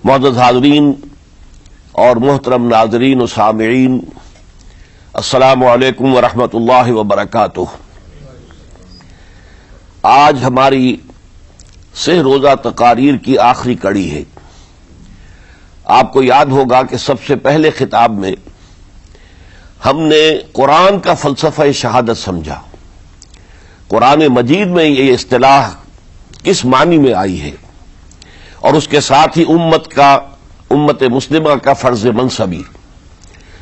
معزز حاضرین اور محترم ناظرین و سامعین، السلام علیکم ورحمۃ اللہ وبرکاتہ۔ آج ہماری 6 روزہ تقاریر کی آخری کڑی ہے۔ آپ کو یاد ہوگا کہ سب سے پہلے خطاب میں ہم نے قرآن کا فلسفہ شہادت سمجھا، قرآن مجید میں یہ اصطلاح کس معنی میں آئی ہے، اور اس کے ساتھ ہی امت مسلمہ کا فرض منصبی،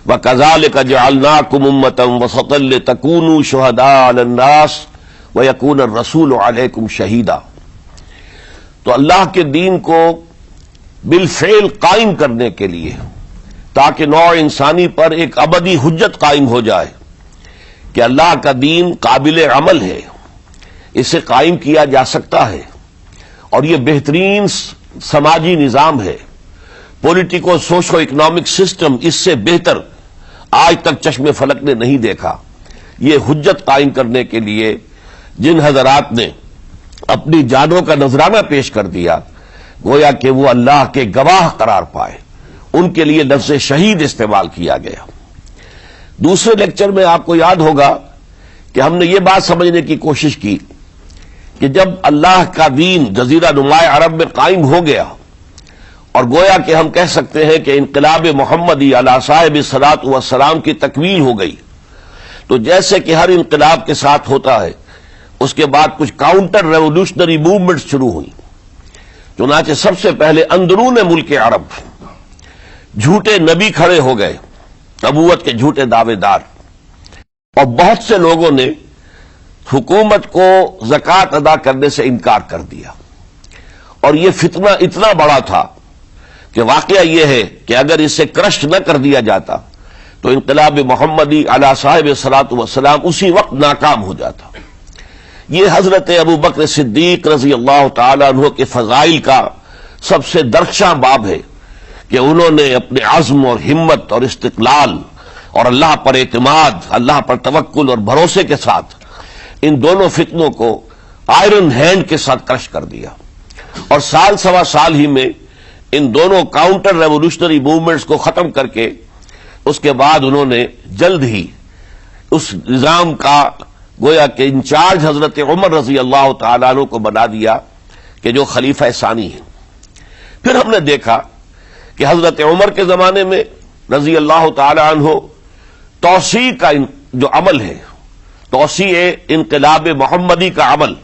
وَكَذَلِكَ جَعَلْنَاكُمْ أُمَّةً وَسَطًا لِتَكُونُوا شُهَدَاءَ عَلَى النَّاسِ وَيَكُونَ الرَّسُولُ عَلَيْكُمْ شَهِيدًا۔ تو اللہ کے دین کو بالفعل قائم کرنے کے لیے، تاکہ نوع انسانی پر ایک ابدی حجت قائم ہو جائے کہ اللہ کا دین قابل عمل ہے، اسے قائم کیا جا سکتا ہے، اور یہ بہترین سماجی نظام ہے، پولیٹیکو سوشو اکنامک سسٹم اس سے بہتر آج تک چشم فلک نے نہیں دیکھا۔ یہ حجت قائم کرنے کے لیے جن حضرات نے اپنی جانوں کا نذرانہ پیش کر دیا، گویا کہ وہ اللہ کے گواہ قرار پائے، ان کے لیے لفظ شہید استعمال کیا گیا۔ دوسرے لیکچر میں آپ کو یاد ہوگا کہ ہم نے یہ بات سمجھنے کی کوشش کی کہ جب اللہ کا دین جزیرہ نماء عرب میں قائم ہو گیا، اور گویا کہ ہم کہہ سکتے ہیں کہ انقلاب محمدی علی صاحب الصلاۃ والسلام کی تکمیل ہو گئی، تو جیسے کہ ہر انقلاب کے ساتھ ہوتا ہے، اس کے بعد کچھ کاؤنٹر ریولوشنری موومنٹس شروع ہوئی۔ چنانچہ سب سے پہلے اندرون ملک عرب جھوٹے نبی کھڑے ہو گئے، نبوت کے جھوٹے دعوے دار، اور بہت سے لوگوں نے حکومت کو زکوٰۃ ادا کرنے سے انکار کر دیا، اور یہ فتنہ اتنا بڑا تھا کہ واقعہ یہ ہے کہ اگر اسے کرش نہ کر دیا جاتا تو انقلاب محمدی علی صاحب الصلاۃ والسلام اسی وقت ناکام ہو جاتا۔ یہ حضرت ابو بکر صدیق رضی اللہ تعالیٰ عنہ کے فضائل کا سب سے درخشاں باب ہے کہ انہوں نے اپنے عزم اور ہمت اور استقلال اور اللہ پر اعتماد، اللہ پر توکل اور بھروسے کے ساتھ ان دونوں فتنوں کو آئرن ہینڈ کے ساتھ کرش کر دیا، اور سال سوا سال ہی میں ان دونوں کاؤنٹر ریولوشنری موومنٹس کو ختم کر کے اس کے بعد انہوں نے جلد ہی اس نظام کا گویا کہ انچارج حضرت عمر رضی اللہ تعالیٰ عنہ کو بنا دیا کہ جو خلیفہ ثانی ہیں۔ پھر ہم نے دیکھا کہ حضرت عمر کے زمانے میں رضی اللہ تعالیٰ عنہ توسیع کا جو عمل ہے، توسیع انقلاب محمدی کا عمل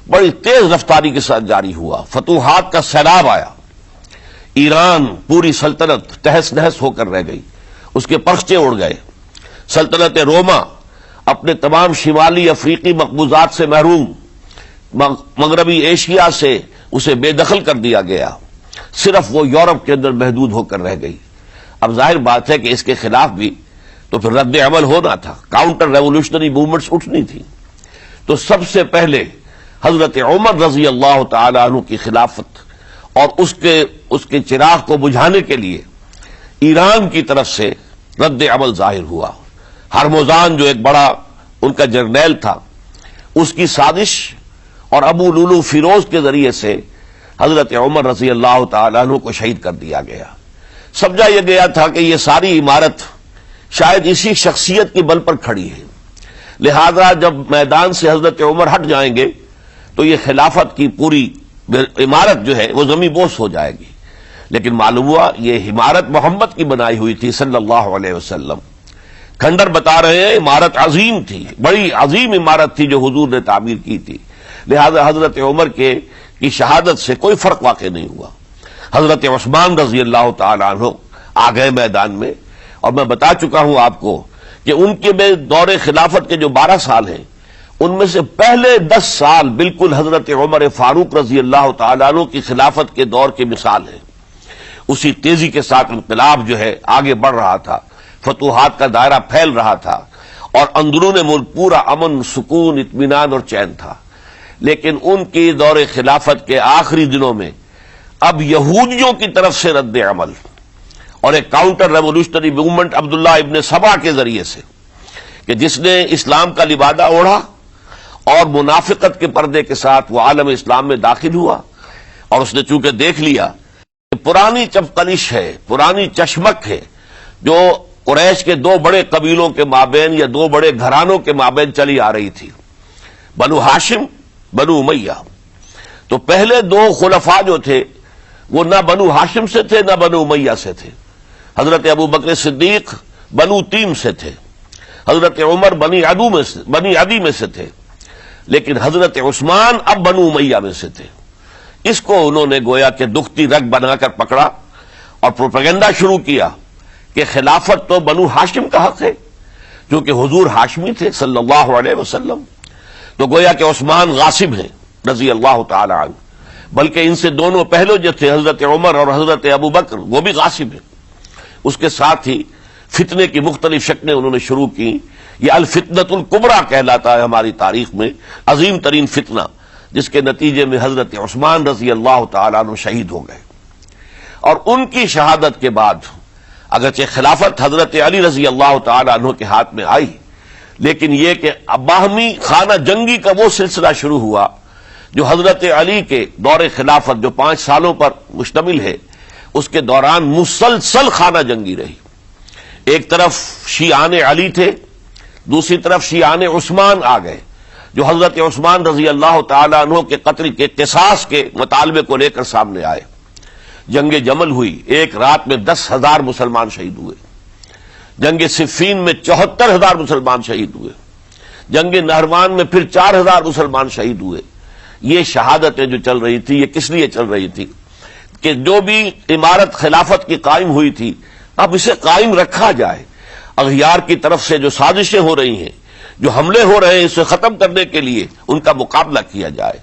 بڑی تیز رفتاری کے ساتھ جاری ہوا، فتوحات کا سیلاب آیا، ایران پوری سلطنت تہس نہس ہو کر رہ گئی، اس کے پرچے اڑ گئے، سلطنت روما اپنے تمام شمالی افریقی مقبوضات سے محروم، مغربی ایشیا سے اسے بے دخل کر دیا گیا، صرف وہ یورپ کے اندر محدود ہو کر رہ گئی۔ اب ظاہر بات ہے کہ اس کے خلاف بھی تو پھر رد عمل ہونا تھا، کاؤنٹر ریولوشنری موومنٹس اٹھنی تھی۔ تو سب سے پہلے حضرت عمر رضی اللہ تعالی عنہ کی خلافت اور اس کے چراغ کو بجھانے کے لیے ایران کی طرف سے رد عمل ظاہر ہوا۔ ہرموزان جو ایک بڑا ان کا جرنیل تھا، اس کی سازش اور ابو لولو فیروز کے ذریعے سے حضرت عمر رضی اللہ تعالیٰ عنہ کو شہید کر دیا گیا۔ سمجھا یہ گیا تھا کہ یہ ساری عمارت شاید اسی شخصیت کی بل پر کھڑی ہے، لہذا جب میدان سے حضرت عمر ہٹ جائیں گے تو یہ خلافت کی پوری عمارت جو ہے وہ زمین بوس ہو جائے گی۔ لیکن معلوم ہوا یہ عمارت محمد کی بنائی ہوئی تھی صلی اللہ علیہ وسلم۔ کھنڈر بتا رہے ہیں عمارت عظیم تھی، بڑی عظیم عمارت تھی جو حضور نے تعمیر کی تھی، لہذا حضرت عمر کی شہادت سے کوئی فرق واقع نہیں ہوا۔ حضرت عثمان رضی اللہ تعالی عنہ آ گئے میدان میں، اور میں بتا چکا ہوں آپ کو کہ ان کے میں دور خلافت کے جو 12 سال ہیں، ان میں سے پہلے 10 سال بالکل حضرت عمر فاروق رضی اللہ تعالیٰ عنہ کی خلافت کے دور کی مثال ہے۔ اسی تیزی کے ساتھ انقلاب جو ہے آگے بڑھ رہا تھا، فتوحات کا دائرہ پھیل رہا تھا، اور اندرون ملک پورا امن، سکون، اطمینان اور چین تھا۔ لیکن ان کی دور خلافت کے آخری دنوں میں اب یہودیوں کی طرف سے رد عمل اور ایک کاؤنٹر ریولوشنری موومنٹ عبداللہ ابن سبا کے ذریعے سے، کہ جس نے اسلام کا لبادہ اوڑھا اور منافقت کے پردے کے ساتھ وہ عالم اسلام میں داخل ہوا، اور اس نے چونکہ دیکھ لیا پرانی چپقلش ہے، پرانی چشمک ہے جو قریش کے دو بڑے قبیلوں کے مابین یا دو بڑے گھرانوں کے مابین چلی آ رہی تھی، بنو ہاشم، بنو امیہ۔ تو پہلے دو خلفاء جو تھے وہ نہ بنو ہاشم سے تھے نہ بنو امیہ سے تھے۔ حضرت ابو بکر صدیق بنو تیم سے تھے، حضرت عمر بنی عدی میں سے تھے، لیکن حضرت عثمان اب بنو امیہ میں سے تھے۔ اس کو انہوں نے گویا کہ دکھتی رگ بنا کر پکڑا اور پروپیگنڈا شروع کیا کہ خلافت تو بنو ہاشم کا حق ہے، کیونکہ حضور ہاشمی تھے صلی اللہ علیہ وسلم، تو گویا کہ عثمان غاصب ہیں رضی اللہ تعالی عنہ، بلکہ ان سے دونوں پہلو جو تھے حضرت عمر اور حضرت ابو بکر وہ بھی غاصب ہیں۔ اس کے ساتھ ہی فتنے کی مختلف شکلیں انہوں نے شروع کی۔ یہ الفتنۃ الکبریٰ کہلاتا ہے ہماری تاریخ میں، عظیم ترین فتنہ، جس کے نتیجے میں حضرت عثمان رضی اللہ تعالیٰ عنہ شہید ہو گئے۔ اور ان کی شہادت کے بعد اگرچہ خلافت حضرت علی رضی اللہ تعالیٰ عنہ کے ہاتھ میں آئی، لیکن یہ کہ باہمی خانہ جنگی کا وہ سلسلہ شروع ہوا جو حضرت علی کے دور خلافت جو 5 سالوں پر مشتمل ہے، اس کے دوران مسلسل خانہ جنگی رہی۔ ایک طرف شیعان علی تھے، دوسری طرف شیعان عثمان آ گئے، جو حضرت عثمان رضی اللہ تعالیٰ عنہ کے قتل کے قصاص کے مطالبے کو لے کر سامنے آئے۔ جنگ جمل ہوئی، ایک رات میں 10,000 مسلمان شہید ہوئے۔ جنگ صفین میں 74,000 مسلمان شہید ہوئے۔ جنگ نہروان میں پھر 4,000 مسلمان شہید ہوئے۔ یہ شہادتیں جو چل رہی تھی، یہ کس لیے چل رہی تھی کہ جو بھی عمارت خلافت کی قائم ہوئی تھی اب اسے قائم رکھا جائے، اغیار کی طرف سے جو سازشیں ہو رہی ہیں، جو حملے ہو رہے ہیں، اسے ختم کرنے کے لیے ان کا مقابلہ کیا جائے۔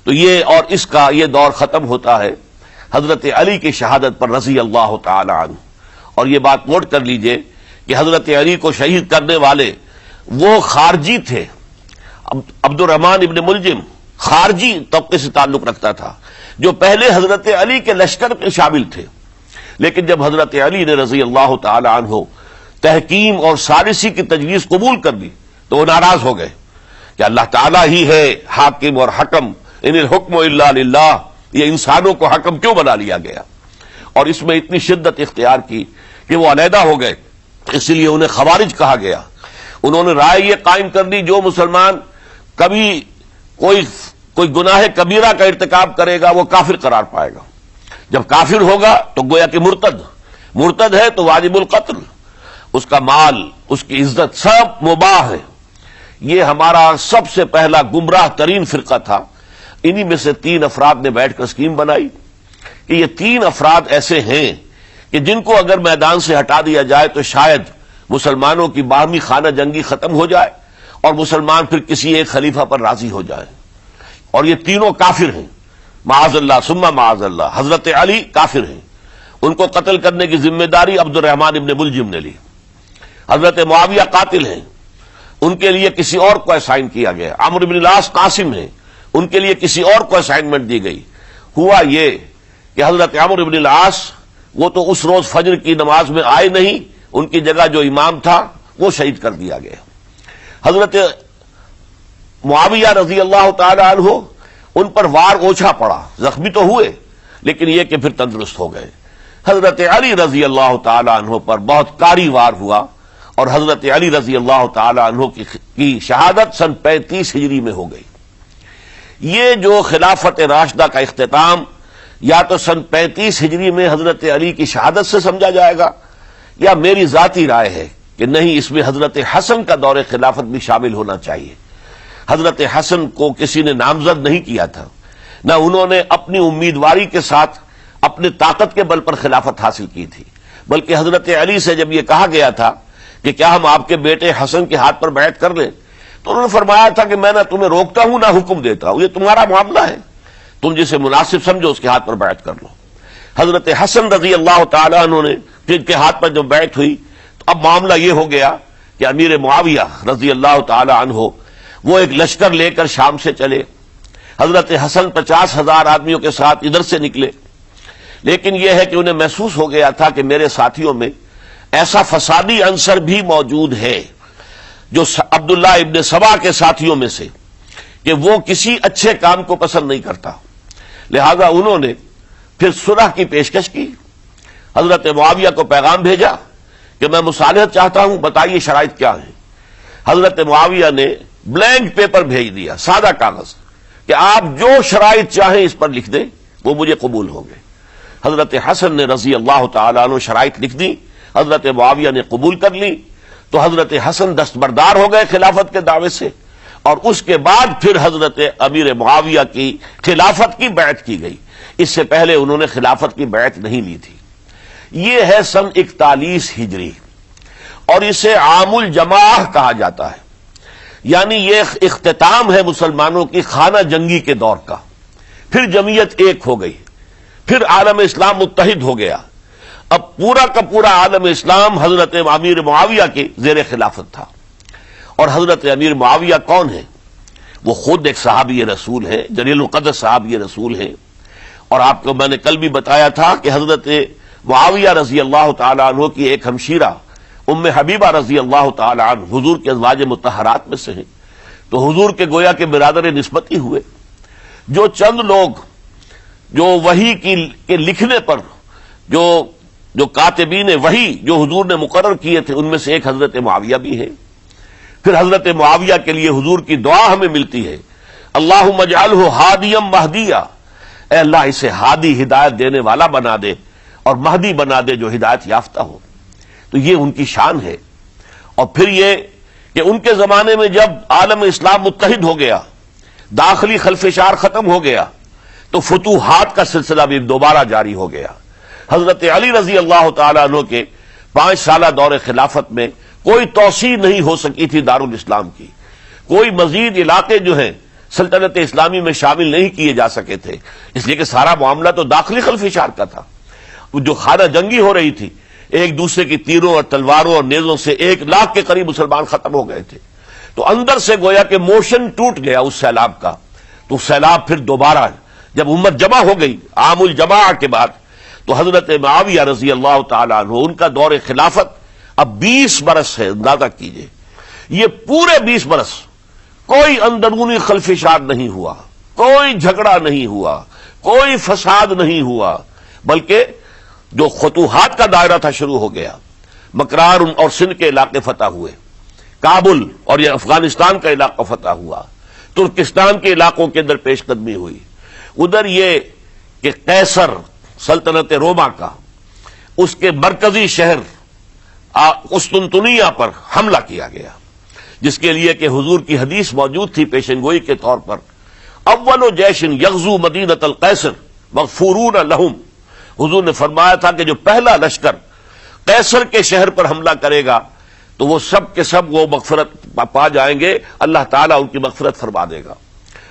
تو یہ اور اس کا یہ دور ختم ہوتا ہے حضرت علی کی شہادت پر رضی اللہ تعالی عنہ۔ اور یہ بات نوٹ کر لیجئے کہ حضرت علی کو شہید کرنے والے وہ خارجی تھے، عبد الرحمن ابن ملجم خارجی طبقے سے تعلق رکھتا تھا، جو پہلے حضرت علی کے لشکر میں شامل تھے، لیکن جب حضرت علی نے رضی اللہ تعالی عنہ تحکیم اور ثالثی کی تجویز قبول کر دی تو وہ ناراض ہو گئے کہ اللہ تعالیٰ ہی ہے حاکم اور حکم، ان الحکم الا للہ، یہ انسانوں کو حکم کیوں بنا لیا گیا؟ اور اس میں اتنی شدت اختیار کی کہ وہ علیحدہ ہو گئے، اس لیے انہیں خوارج کہا گیا۔ انہوں نے رائے یہ قائم کر دی جو مسلمان کبھی کوئی گناہ کبیرہ کا ارتکاب کرے گا وہ کافر قرار پائے گا، جب کافر ہوگا تو گویا کہ مرتد ہے تو واجب القتل، اس کا مال، اس کی عزت سب مباح ہے۔ یہ ہمارا سب سے پہلا گمراہ ترین فرقہ تھا۔ انہی میں سے 3 افراد نے بیٹھ کر اسکیم بنائی کہ یہ 3 افراد ایسے ہیں کہ جن کو اگر میدان سے ہٹا دیا جائے تو شاید مسلمانوں کی باہمی خانہ جنگی ختم ہو جائے اور مسلمان پھر کسی ایک خلیفہ پر راضی ہو جائے۔ اور یہ تینوں کافر ہیں، معاذ اللہ ثم معاذ اللہ۔ حضرت علی کافر ہیں، ان کو قتل کرنے کی ذمہ داری عبد الرحمن ابن ملجم نے لی۔ حضرت معاویہ قاتل ہیں، ان کے لیے کسی اور کو اسائن کیا گیا۔ عمرو بن العاص قاسم ہیں، ان کے لیے کسی اور کو اسائنمنٹ دی گئی۔ ہوا یہ کہ حضرت عمرو بن العاص وہ تو اس روز فجر کی نماز میں آئے نہیں، ان کی جگہ جو امام تھا وہ شہید کر دیا گیا۔ حضرت معاویہ رضی اللہ تعالی عنہ ان پر وار اوچھا پڑا، زخمی تو ہوئے لیکن یہ کہ پھر تندرست ہو گئے۔ حضرت علی رضی اللہ تعالی عنہ پر بہت کاری وار ہوا اور حضرت علی رضی اللہ تعالی عنہ کی شہادت سن 35 ہجری میں ہو گئی۔ یہ جو خلافت راشدہ کا اختتام یا تو سن 35 ہجری میں حضرت علی کی شہادت سے سمجھا جائے گا، یا میری ذاتی رائے ہے کہ نہیں، اس میں حضرت حسن کا دور خلافت بھی شامل ہونا چاہیے۔ حضرت حسن کو کسی نے نامزد نہیں کیا تھا، نہ انہوں نے اپنی امیدواری کے ساتھ اپنے طاقت کے بل پر خلافت حاصل کی تھی، بلکہ حضرت علی سے جب یہ کہا گیا تھا کہ کیا ہم آپ کے بیٹے حسن کے ہاتھ پر بیعت کر لیں، تو انہوں نے فرمایا تھا کہ میں نہ تمہیں روکتا ہوں نہ حکم دیتا ہوں، یہ تمہارا معاملہ ہے، تم جسے مناسب سمجھو اس کے ہاتھ پر بیعت کر لو۔ حضرت حسن رضی اللہ تعالی عنہ نے جن کے ہاتھ پر جب بیعت ہوئی تو اب معاملہ یہ ہو گیا کہ امیر معاویہ رضی اللہ تعالی عنہ وہ ایک لشکر لے کر شام سے چلے۔ حضرت حسن 50,000 آدمیوں کے ساتھ ادھر سے نکلے، لیکن یہ ہے کہ انہیں محسوس ہو گیا تھا کہ میرے ساتھیوں میں ایسا فسادی عنصر بھی موجود ہے جو عبداللہ ابن سبا کے ساتھیوں میں سے، کہ وہ کسی اچھے کام کو پسند نہیں کرتا، لہذا انہوں نے پھر صلح کی پیشکش کی، حضرت معاویہ کو پیغام بھیجا کہ میں مصالحت چاہتا ہوں، بتائیے شرائط کیا ہیں۔ حضرت معاویہ نے بلینک پیپر بھیج دیا، سادہ کاغذ، کہ آپ جو شرائط چاہیں اس پر لکھ دیں، وہ مجھے قبول ہوں گے۔ حضرت حسن نے رضی اللہ تعالیٰ عنہ شرائط لکھ دی، حضرت معاویہ نے قبول کر لی، تو حضرت حسن دستبردار ہو گئے خلافت کے دعوے سے، اور اس کے بعد پھر حضرت امیر معاویہ کی خلافت کی بیعت کی گئی۔ اس سے پہلے انہوں نے خلافت کی بیعت نہیں لی تھی۔ یہ ہے سن 41 ہجری، اور اسے عام الجماع کہا جاتا ہے، یعنی یہ اختتام ہے مسلمانوں کی خانہ جنگی کے دور کا۔ پھر جمعیت ایک ہو گئی، پھر عالم اسلام متحد ہو گیا۔ اب پورا کا پورا عالم اسلام حضرت امیر معاویہ کے زیر خلافت تھا۔ اور حضرت امیر معاویہ کون ہے؟ وہ خود ایک صحابی رسول ہے، جلیل القدر صحابی رسول ہے۔ اور آپ کو میں نے کل بھی بتایا تھا کہ حضرت معاویہ رضی اللہ تعالی عنہ کی ایک ہمشیرہ ام حبیبہ رضی اللہ تعالی عنہ حضور کے ازواج مطہرات میں سے ہیں، تو حضور کے گویا کے برادر نسبتی ہوئے۔ جو چند لوگ جو وحی کے لکھنے پر جو کاتبین وحی جو حضور نے مقرر کیے تھے، ان میں سے ایک حضرت معاویہ بھی ہے۔ پھر حضرت معاویہ کے لیے حضور کی دعا ہمیں ملتی ہے، اللہم اجعلہ ہادیا مہدیا، اے اللہ اسے ہادی ہدایت دینے والا بنا دے اور مہدی بنا دے جو ہدایت یافتہ ہو۔ تو یہ ان کی شان ہے۔ اور پھر یہ کہ ان کے زمانے میں جب عالم اسلام متحد ہو گیا، داخلی خلفشار ختم ہو گیا، تو فتوحات کا سلسلہ بھی دوبارہ جاری ہو گیا۔ حضرت علی رضی اللہ تعالیٰ عنہ کے 5 سالہ دور خلافت میں کوئی توسیع نہیں ہو سکی تھی دارالاسلام کی، کوئی مزید علاقے جو ہیں سلطنت اسلامی میں شامل نہیں کیے جا سکے تھے، اس لیے کہ سارا معاملہ تو داخلی خلفشار کا تھا۔ جو خانہ جنگی ہو رہی تھی، ایک دوسرے کی تیروں اور تلواروں اور نیزوں سے 1 لاکھ کے قریب مسلمان ختم ہو گئے تھے، تو اندر سے گویا کہ موشن ٹوٹ گیا اس سیلاب کا۔ تو سیلاب پھر دوبارہ جب امت جمع ہو گئی عام الجماع کے بعد، تو حضرت معاویہ رضی اللہ تعالیٰ عنہ ان کا دور خلافت اب 20 برس ہے، اندازہ کیجئے۔ یہ پورے 20 برس کوئی اندرونی خلفشار نہیں ہوا، کوئی جھگڑا نہیں ہوا، کوئی فساد نہیں ہوا، بلکہ جو فتوحات کا دائرہ تھا شروع ہو گیا۔ مکران اور سندھ کے علاقے فتح ہوئے، کابل اور یہ افغانستان کا علاقہ فتح ہوا، ترکستان کے علاقوں کے اندر پیش قدمی ہوئی۔ ادھر یہ کہ قیصر سلطنت روما کا اس کے مرکزی شہر قسطنطنیہ پر حملہ کیا گیا، جس کے لیے کہ حضور کی حدیث موجود تھی پیشن گوئی کے طور پر، اول جیش یغزو مدینۃ القیصر مغفورون لہم۔ حضور نے فرمایا تھا کہ جو پہلا لشکر قیصر کے شہر پر حملہ کرے گا تو وہ سب کے سب وہ مغفرت پا جائیں گے، اللہ تعالیٰ ان کی مغفرت فرما دے گا۔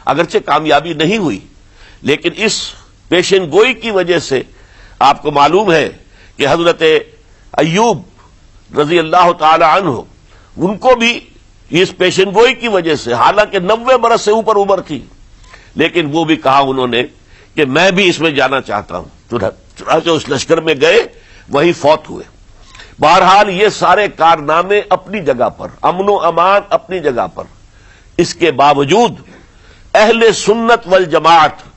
اگرچہ کامیابی نہیں ہوئی، لیکن اس پیشن گوئی کی وجہ سے آپ کو معلوم ہے کہ حضرت ایوب رضی اللہ تعالی عنہ ان کو بھی اس پیشن گوئی کی وجہ سے، حالانکہ 90 برس سے اوپر عمر تھی، لیکن وہ بھی کہا انہوں نے کہ میں بھی اس میں جانا چاہتا ہوں، چنانچہ اس لشکر میں گئے، وہی فوت ہوئے۔ بہرحال یہ سارے کارنامے اپنی جگہ پر، امن و امان اپنی جگہ پر، اس کے باوجود اہل سنت والجماعت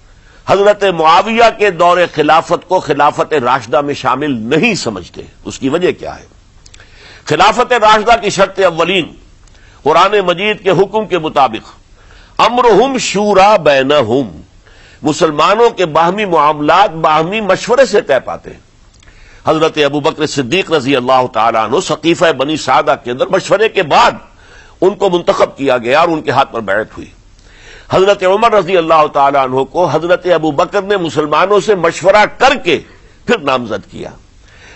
حضرت معاویہ کے دور خلافت کو خلافت راشدہ میں شامل نہیں سمجھتے۔ اس کی وجہ کیا ہے؟ خلافت راشدہ کی شرط اولین قرآن مجید کے حکم کے مطابق امرہم شورا بینہم، مسلمانوں کے باہمی معاملات باہمی مشورے سے طے پاتے ہیں۔ حضرت ابوبکر صدیق رضی اللہ تعالیٰ عنہ سقیفہ بنی سعدہ کے اندر مشورے کے بعد ان کو منتخب کیا گیا اور ان کے ہاتھ پر بیعت ہوئی۔ حضرت عمر رضی اللہ تعالیٰ عنہ کو حضرت ابوبکر نے مسلمانوں سے مشورہ کر کے پھر نامزد کیا۔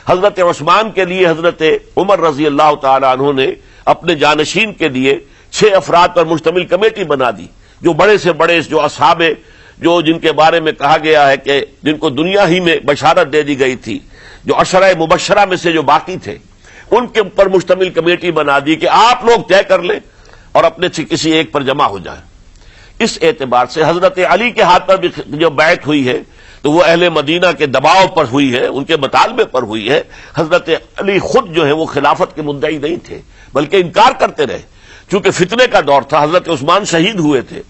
حضرت عثمان کے لیے حضرت عمر رضی اللہ تعالیٰ عنہ نے اپنے جانشین کے لیے 6 افراد پر مشتمل کمیٹی بنا دی، جو بڑے سے بڑے جو اصحاب جو جن کے بارے میں کہا گیا ہے کہ جن کو دنیا ہی میں بشارت دے دی گئی تھی، جو عشرہ مبشرہ میں سے جو باقی تھے، ان کے اوپر مشتمل کمیٹی بنا دی کہ آپ لوگ طے کر لیں اور اپنے سے کسی ایک پر جمع ہو جائیں۔ اس اعتبار سے حضرت علی کے ہاتھ پر بھی جو بیعت ہوئی ہے تو وہ اہل مدینہ کے دباؤ پر ہوئی ہے، ان کے مطالبے پر ہوئی ہے۔ حضرت علی خود جو ہے وہ خلافت کے مدعی نہیں تھے، بلکہ انکار کرتے رہے، چونکہ فتنے کا دور تھا۔ حضرت عثمان شہید ہوئے تھے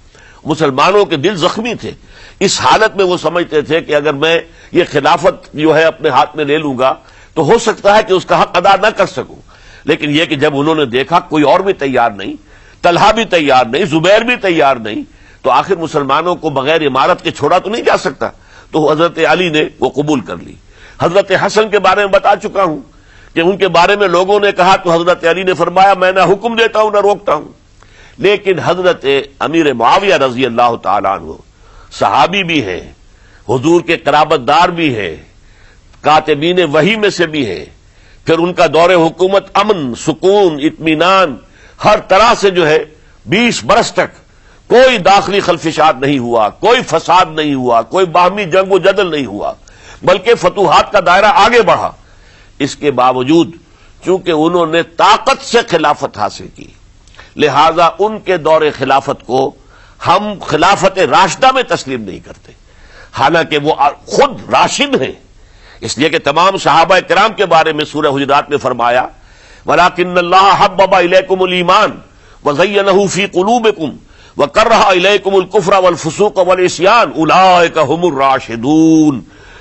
مسلمانوں کے دل زخمی تھے. اس حالت میں وہ سمجھتے تھے کہ اگر میں یہ خلافت جو ہے اپنے ہاتھ میں لے لوں گا تو ہو سکتا ہے کہ اس کا حق ادا نہ کر سکوں. لیکن یہ کہ جب انہوں نے دیکھا کوئی اور بھی تیار نہیں، طلحہ بھی تیار نہیں، زبیر بھی تیار نہیں، تو آخر مسلمانوں کو بغیر امارت کے چھوڑا تو نہیں جا سکتا. تو حضرت علی نے وہ قبول کر لی. حضرت حسن کے بارے میں بتا چکا ہوں کہ ان کے بارے میں لوگوں نے کہا تو حضرت علی نے فرمایا میں نہ حکم دیتا ہوں نہ روکتا ہوں. لیکن حضرت امیر معاویہ رضی اللہ تعالیٰ عنہ صحابی بھی ہیں، حضور کے قرابت دار بھی ہیں، کاتبین وحی میں سے بھی ہیں. پھر ان کا دور حکومت امن، سکون، اطمینان ہر طرح سے جو ہے 20 برس تک کوئی داخلی خلفشات نہیں ہوا، کوئی فساد نہیں ہوا، کوئی باہمی جنگ و جدل نہیں ہوا، بلکہ فتوحات کا دائرہ آگے بڑھا. اس کے باوجود چونکہ انہوں نے طاقت سے خلافت حاصل کی، لہذا ان کے دور خلافت کو ہم خلافت راشدہ میں تسلیم نہیں کرتے، حالانکہ وہ خود راشد ہیں. اس لیے کہ تمام صحابہ کرام کے بارے میں سورہ حجرات میں فرمایا وَلَٰكِنَّ اللَّهَ حَبَّبَ إِلَيْكُمُ الْإِيمَانَ وَزَيَّنَهُ فِي قُلُوبِكُمْ وَكَرَّهَ إِلَيْكُمُ الْكُفْرَ وَالْفُسُوقَ وَالْعِصْيَانَ أُولَٰئِكَ هُمُ الرَّاشِدُونَ.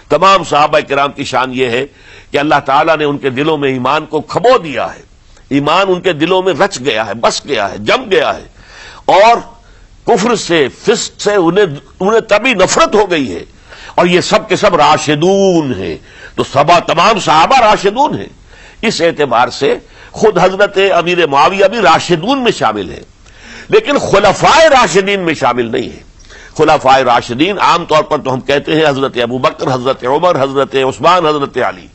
تمام صحابہ کرام کی شان یہ ہے کہ اللہ تعالیٰ نے ان کے دلوں میں ایمان کو کھبو دیا ہے، ایمان ان کے دلوں میں رچ گیا ہے، بس گیا ہے، جم گیا ہے، اور کفر سے، فسق سے انہیں تبھی نفرت ہو گئی ہے. اور یہ سب کے سب راشدون ہیں. تو تمام صحابہ راشدون ہیں. اس اعتبار سے خود حضرت امیر معاویہ بھی راشدون میں شامل ہیں، لیکن خلفائے راشدین میں شامل نہیں ہیں. خلفائے راشدین عام طور پر تو ہم کہتے ہیں حضرت ابوبکر، حضرت عمر، حضرت عثمان، حضرت علی.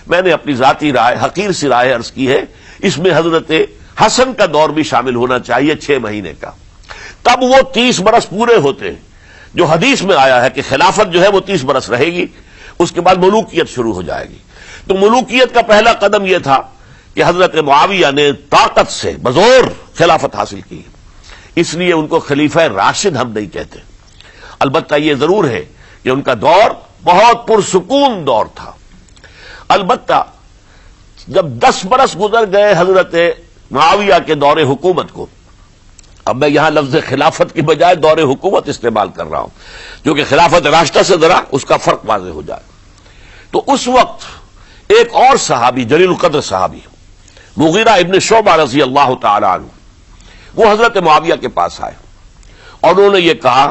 میں نے اپنی ذاتی رائے، حقیر سی رائے عرض کی ہے، اس میں حضرت حسن کا دور بھی شامل ہونا چاہیے 6 مہینے کا. تب وہ 30 برس پورے ہوتے ہیں جو حدیث میں آیا ہے کہ خلافت جو ہے وہ 30 برس رہے گی، اس کے بعد ملوکیت شروع ہو جائے گی. تو ملوکیت کا پہلا قدم یہ تھا کہ حضرت معاویہ نے طاقت سے بزور خلافت حاصل کی. اس لیے ان کو خلیفہ راشد ہم نہیں کہتے. البتہ یہ ضرور ہے کہ ان کا دور بہت پرسکون دور تھا. البتہ جب 10 برس گزر گئے حضرت معاویہ کے دور حکومت کو، اب میں یہاں لفظ خلافت کی بجائے دور حکومت استعمال کر رہا ہوں کیونکہ خلافت راشدہ سے ذرا اس کا فرق واضح ہو جائے. تو اس وقت ایک اور صحابی، جلیل القدر صحابی مغیرہ ابن شعبہ رضی اللہ تعالی عنہ، وہ حضرت معاویہ کے پاس آئے اور انہوں نے یہ کہا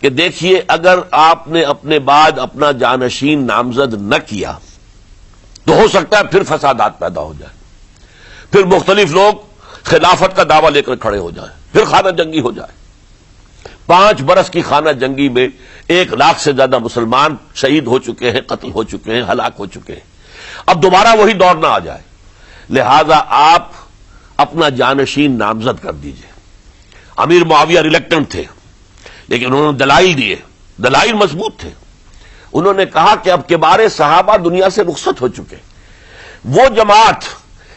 کہ دیکھیے اگر آپ نے اپنے بعد اپنا جانشین نامزد نہ کیا تو ہو سکتا ہے پھر فسادات پیدا ہو جائے، پھر مختلف لوگ خلافت کا دعویٰ لے کر کھڑے ہو جائیں، پھر خانہ جنگی ہو جائے. 5 برس کی خانہ جنگی میں 1 لاکھ سے زیادہ مسلمان شہید ہو چکے ہیں، قتل ہو چکے ہیں، ہلاک ہو چکے ہیں. اب دوبارہ وہی دور نہ آ جائے، لہذا آپ اپنا جانشین نامزد کر دیجئے. امیر معاویہ ریلیکٹنٹ تھے، لیکن انہوں نے دلائل دیے، دلائل مضبوط تھے. انہوں نے کہا کہ اب کبار صحابہ دنیا سے رخصت ہو چکے، وہ جماعت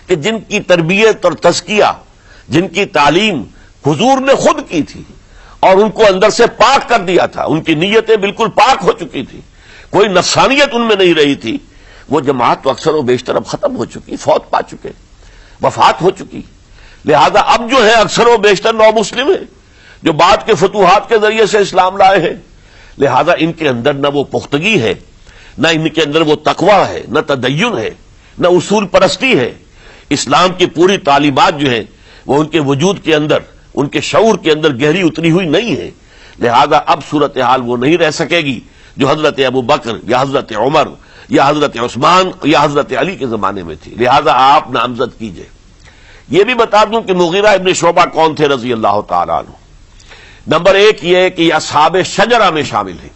کہ جن کی تربیت اور تزکیہ، جن کی تعلیم حضور نے خود کی تھی اور ان کو اندر سے پاک کر دیا تھا، ان کی نیتیں بالکل پاک ہو چکی تھی، کوئی نفسانیت ان میں نہیں رہی تھی، وہ جماعت تو اکثر و بیشتر اب ختم ہو چکی، فوت پا چکے، وفات ہو چکی. لہذا اب جو ہے اکثر و بیشتر نو مسلم ہیں جو بعد کے فتوحات کے ذریعے سے اسلام لائے ہیں. لہذا ان کے اندر نہ وہ پختگی ہے، نہ ان کے اندر وہ تقویٰ ہے، نہ تدین ہے، نہ اصول پرستی ہے. اسلام کی پوری تعلیمات جو ہیں وہ ان کے وجود کے اندر، ان کے شعور کے اندر گہری اتری ہوئی نہیں ہے. لہذا اب صورتحال وہ نہیں رہ سکے گی جو حضرت ابوبکر یا حضرت عمر یا حضرت عثمان یا حضرت علی کے زمانے میں تھی. لہذا آپ نامزد کیجئے. یہ بھی بتا دوں کہ مغیرہ ابن شعبہ کون تھے رضی اللہ تعالیٰ عنہ. نمبر 1 یہ کہ یہ اصحاب شجرہ میں شامل ہیں،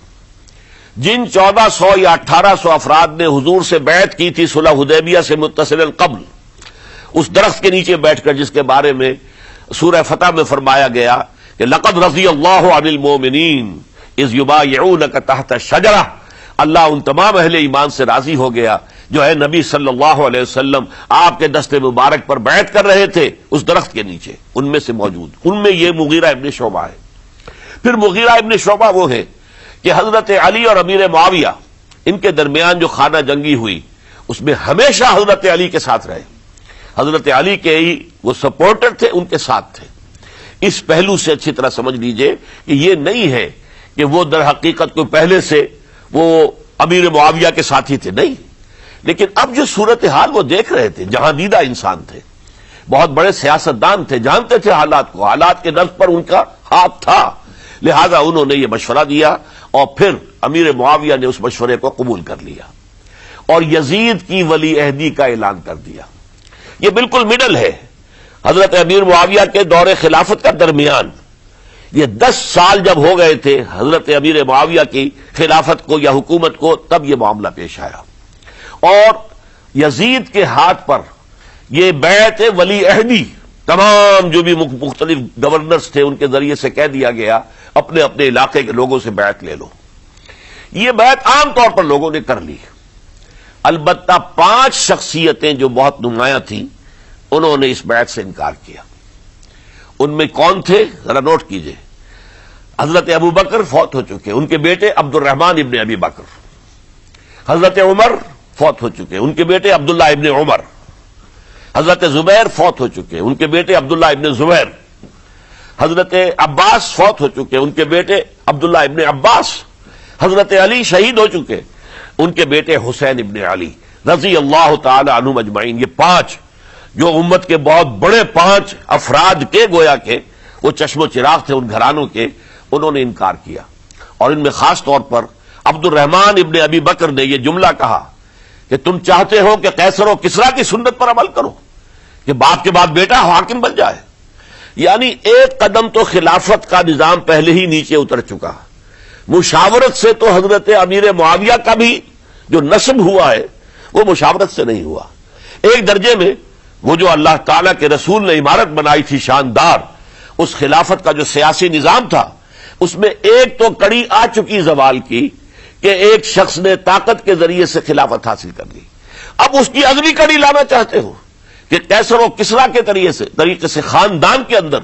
جن 1400 یا 1800 افراد نے حضور سے بیعت کی تھی صلح حدیبیہ سے متصل قبل، اس درخت کے نیچے بیٹھ کر جس کے بارے میں سورہ فتح میں فرمایا گیا کہ لقد رضی اللہ عن المؤمنین اذ یبایعونک تحت الشجرہ. اللہ ان تمام اہل ایمان سے راضی ہو گیا جو ہے نبی صلی اللہ علیہ وسلم آپ کے دست مبارک پر بیعت کر رہے تھے اس درخت کے نیچے، ان میں سے موجود، ان میں یہ مغیرہ ابن شعبہ ہے. پھر مغیرہ ابن شعبہ وہ ہے کہ حضرت علی اور امیر معاویہ ان کے درمیان جو خانہ جنگی ہوئی اس میں ہمیشہ حضرت علی کے ساتھ رہے، حضرت علی کے ہی وہ سپورٹر تھے، ان کے ساتھ تھے. اس پہلو سے اچھی طرح سمجھ لیجئے کہ یہ نہیں ہے کہ وہ در حقیقت کو پہلے سے وہ امیر معاویہ کے ساتھی تھے، نہیں، لیکن اب جو صورتحال وہ دیکھ رہے تھے، جہاں دیدہ انسان تھے، بہت بڑے سیاستدان تھے، جانتے تھے حالات کو، حالات کے نفس پر ان کا ہاتھ تھا، لہذا انہوں نے یہ مشورہ دیا اور پھر امیر معاویہ نے اس مشورے کو قبول کر لیا اور یزید کی ولی عہدی کا اعلان کر دیا۔ یہ بالکل مڈل ہے حضرت امیر معاویہ کے دور خلافت کا درمیان، یہ 10 سال جب ہو گئے تھے حضرت امیر معاویہ کی خلافت کو یا حکومت کو، تب یہ معاملہ پیش آیا اور یزید کے ہاتھ پر یہ بیعت ولی عہدی تمام جو بھی مختلف گورنرز تھے ان کے ذریعے سے کہہ دیا گیا اپنے اپنے علاقے کے لوگوں سے بیعت لے لو۔ یہ بیعت عام طور پر لوگوں نے کر لی، البتہ 5 شخصیتیں جو بہت نمایاں تھیں انہوں نے اس بیعت سے انکار کیا۔ ان میں کون تھے ذرا نوٹ کیجئے۔ حضرت ابو بکر فوت ہو چکے، ان کے بیٹے عبد الرحمن ابن ابی بکر۔ حضرت عمر فوت ہو چکے، ان کے بیٹے عبداللہ ابن عمر۔ حضرت زبیر فوت ہو چکے، ان کے بیٹے عبداللہ ابن زبیر۔ حضرت عباس فوت ہو چکے، ان کے بیٹے عبداللہ ابن عباس۔ حضرت علی شہید ہو چکے، ان کے بیٹے حسین ابن علی رضی اللہ تعالی عنہم اجمعین۔ یہ 5 جو امت کے بہت بڑے 5 افراد کے گویا کے وہ چشم و چراغ تھے ان گھرانوں کے، انہوں نے انکار کیا، اور ان میں خاص طور پر عبد الرحمن ابن ابی بکر نے یہ جملہ کہا کہ تم چاہتے ہو کہ قیصر و کسریٰ کی سنت پر عمل کرو کہ باپ کے بعد بیٹا حاکم بن جائے، یعنی ایک قدم تو خلافت کا نظام پہلے ہی نیچے اتر چکا۔ مشاورت سے تو حضرت امیر معاویہ کا بھی جو نسب ہوا ہے وہ مشاورت سے نہیں ہوا۔ ایک درجے میں وہ جو اللہ تعالیٰ کے رسول نے عمارت بنائی تھی شاندار، اس خلافت کا جو سیاسی نظام تھا اس میں ایک تو کڑی آ چکی زوال کی کہ ایک شخص نے طاقت کے ذریعے سے خلافت حاصل کر لی، اب اس کی اگلی کڑی لانا چاہتے ہو کہ قیصر و کسریٰ کے طریقے سے خاندان کے اندر،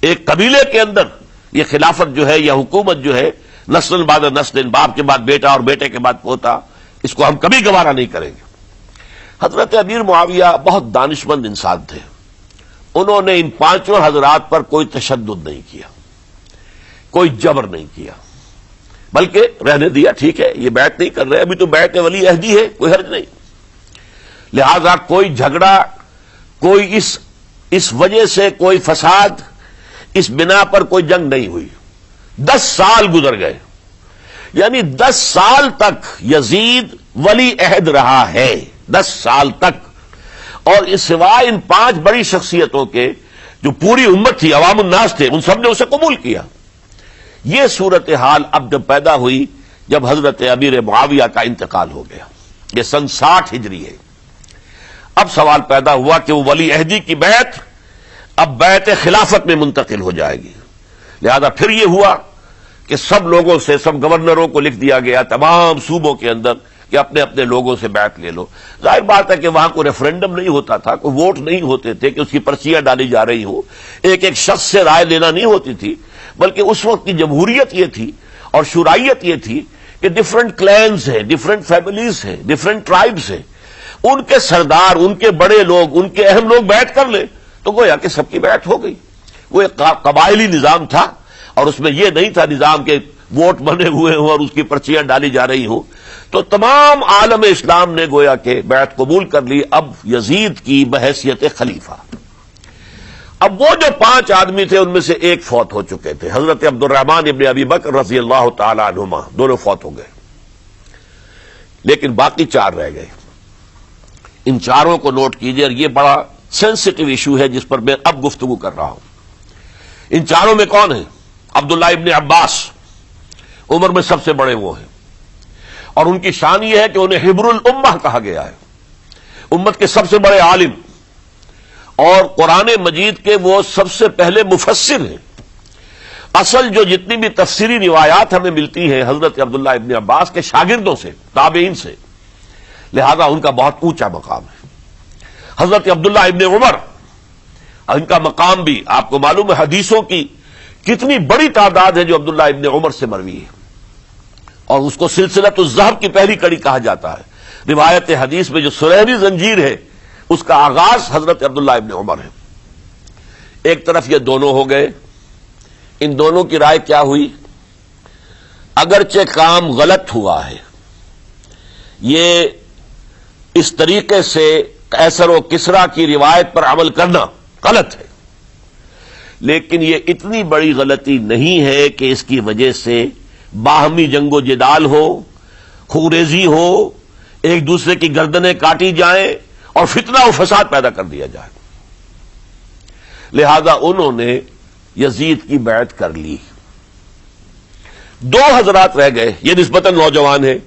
ایک قبیلے کے اندر یہ خلافت جو ہے یا حکومت جو ہے نسل بعد نسل، باپ کے بعد بیٹا اور بیٹے کے بعد پوتا، اس کو ہم کبھی گوارا نہیں کریں گے۔ حضرت امیر معاویہ بہت دانشمند انسان تھے، انہوں نے ان 5 حضرات پر کوئی تشدد نہیں کیا، کوئی جبر نہیں کیا، بلکہ رہنے دیا، ٹھیک ہے یہ بیعت نہیں کر رہے، ابھی تو بیعت ولی عہدی ہے، کوئی حرج نہیں، لہذا کوئی جھگڑا، کوئی اس وجہ سے کوئی فساد، اس بنا پر کوئی جنگ نہیں ہوئی۔ 10 سال گزر گئے، یعنی 10 سال تک یزید ولی عہد رہا ہے، 10 سال تک، اور اس سوائے ان 5 بڑی شخصیتوں کے جو پوری امت تھی، عوام الناس تھے، ان سب نے اسے قبول کیا۔ یہ صورتحال اب جب پیدا ہوئی جب حضرت امیر معاویہ کا انتقال ہو گیا، یہ سن 60 ہجری ہے، اب سوال پیدا ہوا کہ وہ ولی عہدی کی بیعت اب بیعت خلافت میں منتقل ہو جائے گی، لہذا پھر یہ ہوا کہ سب لوگوں سے، سب گورنروں کو لکھ دیا گیا تمام صوبوں کے اندر کہ اپنے اپنے لوگوں سے بیعت لے لو۔ ظاہر بات ہے کہ وہاں کوئی ریفرنڈم نہیں ہوتا تھا، کوئی ووٹ نہیں ہوتے تھے کہ اس کی پرچیاں ڈالی جا رہی ہوں، ایک ایک شخص سے رائے لینا نہیں ہوتی تھی، بلکہ اس وقت کی جمہوریت یہ تھی اور شورائیت یہ تھی کہ ڈفرنٹ کلینز ہیں، ڈفرنٹ فیملیز ہیں، ڈفرنٹ ٹرائبز ہیں، ان کے سردار، ان کے بڑے لوگ، ان کے اہم لوگ بیعت کر لیں تو گویا کہ سب کی بیعت ہو گئی۔ وہ ایک قبائلی نظام تھا اور اس میں یہ نہیں تھا نظام کے ووٹ بنے ہوئے ہوں اور اس کی پرچیاں ڈالی جا رہی ہوں، تو تمام عالم اسلام نے گویا کہ بیعت قبول کر لی اب یزید کی بحیثیت خلیفہ۔ اب وہ جو 5 آدمی تھے ان میں سے ایک فوت ہو چکے تھے، حضرت عبد الرحمن ابن ابی بکر رضی اللہ تعالی عنہما، دونوں فوت ہو گئے، لیکن باقی 4 رہ گئے۔ ان 4 کو نوٹ کیجئے، اور یہ بڑا سینسٹیو ایشو ہے جس پر میں اب گفتگو کر رہا ہوں۔ ان 4 میں کون ہیں؟ عبداللہ ابن عباس، عمر میں سب سے بڑے وہ ہیں، اور ان کی شان یہ ہے کہ انہیں حبر الامہ کہا گیا ہے، امت کے سب سے بڑے عالم، اور قرآن مجید کے وہ سب سے پہلے مفسر ہیں۔ اصل جو جتنی بھی تفسیری روایات ہمیں ملتی ہیں حضرت عبداللہ ابن عباس کے شاگردوں سے، تابعین سے، لہذا ان کا بہت اونچا مقام ہے۔ حضرت عبداللہ ابن عمر، ان کا مقام بھی آپ کو معلوم ہے، حدیثوں کی کتنی بڑی تعداد ہے جو عبداللہ ابن عمر سے مروی ہے، اور اس کو سلسلۃ الذہب کی پہلی کڑی کہا جاتا ہے۔ روایت حدیث میں جو سنہری زنجیر ہے اس کا آغاز حضرت عبداللہ ابن عمر ہے۔ ایک طرف یہ دونوں ہو گئے، ان دونوں کی رائے کیا ہوئی؟ اگرچہ کام غلط ہوا ہے، یہ اس طریقے سے قیصر و کسریٰ کی روایت پر عمل کرنا غلط ہے، لیکن یہ اتنی بڑی غلطی نہیں ہے کہ اس کی وجہ سے باہمی جنگ و جدال ہو، خوریزی ہو، ایک دوسرے کی گردنیں کاٹی جائیں اور فتنہ و فساد پیدا کر دیا جائے۔ لہذا انہوں نے یزید کی بیعت کر لی۔ دو حضرات رہ گئے، یہ نسبتاً نوجوان ہیں،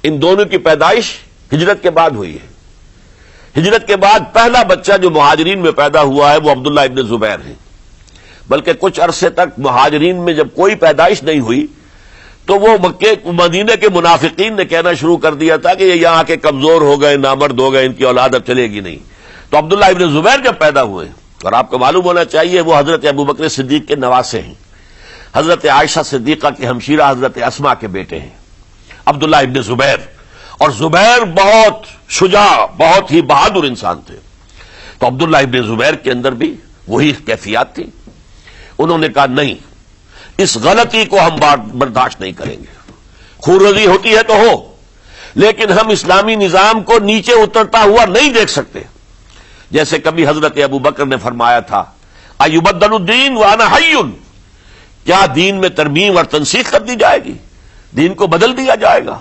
ان دونوں کی پیدائش ہجرت کے بعد ہوئی ہے۔ ہجرت کے بعد پہلا بچہ جو مہاجرین میں پیدا ہوا ہے وہ عبداللہ ابن زبیر ہے، بلکہ کچھ عرصے تک مہاجرین میں جب کوئی پیدائش نہیں ہوئی تو وہ مکے مدینے کے منافقین نے کہنا شروع کر دیا تھا کہ یہ یہاں کے کمزور ہو گئے، نامرد ہو گئے، ان کی اولاد اب چلے گی نہیں۔ تو عبداللہ ابن زبیر جب پیدا ہوئے، اور آپ کو معلوم ہونا چاہیے وہ حضرت ابوبکر صدیق کے نواسے ہیں، حضرت عائشہ صدیقہ کی ہمشیرہ حضرت اسما کے بیٹے ہیں عبداللہ ابن زبیر، اور زبیر بہت شجاع، بہت ہی بہادر انسان تھے۔ تو عبداللہ ابن زبیر کے اندر بھی وہی کیفیات تھی۔ انہوں نے کہا نہیں، اس غلطی کو ہم برداشت نہیں کریں گے، خوردی ہوتی ہے تو ہو، لیکن ہم اسلامی نظام کو نیچے اترتا ہوا نہیں دیکھ سکتے۔ جیسے کبھی حضرت ابوبکر نے فرمایا تھا ایبدل الدین وانا حی، کیا دین میں ترمیم اور تنسیخ کر دی جائے گی؟ دین کو بدل دیا جائے گا،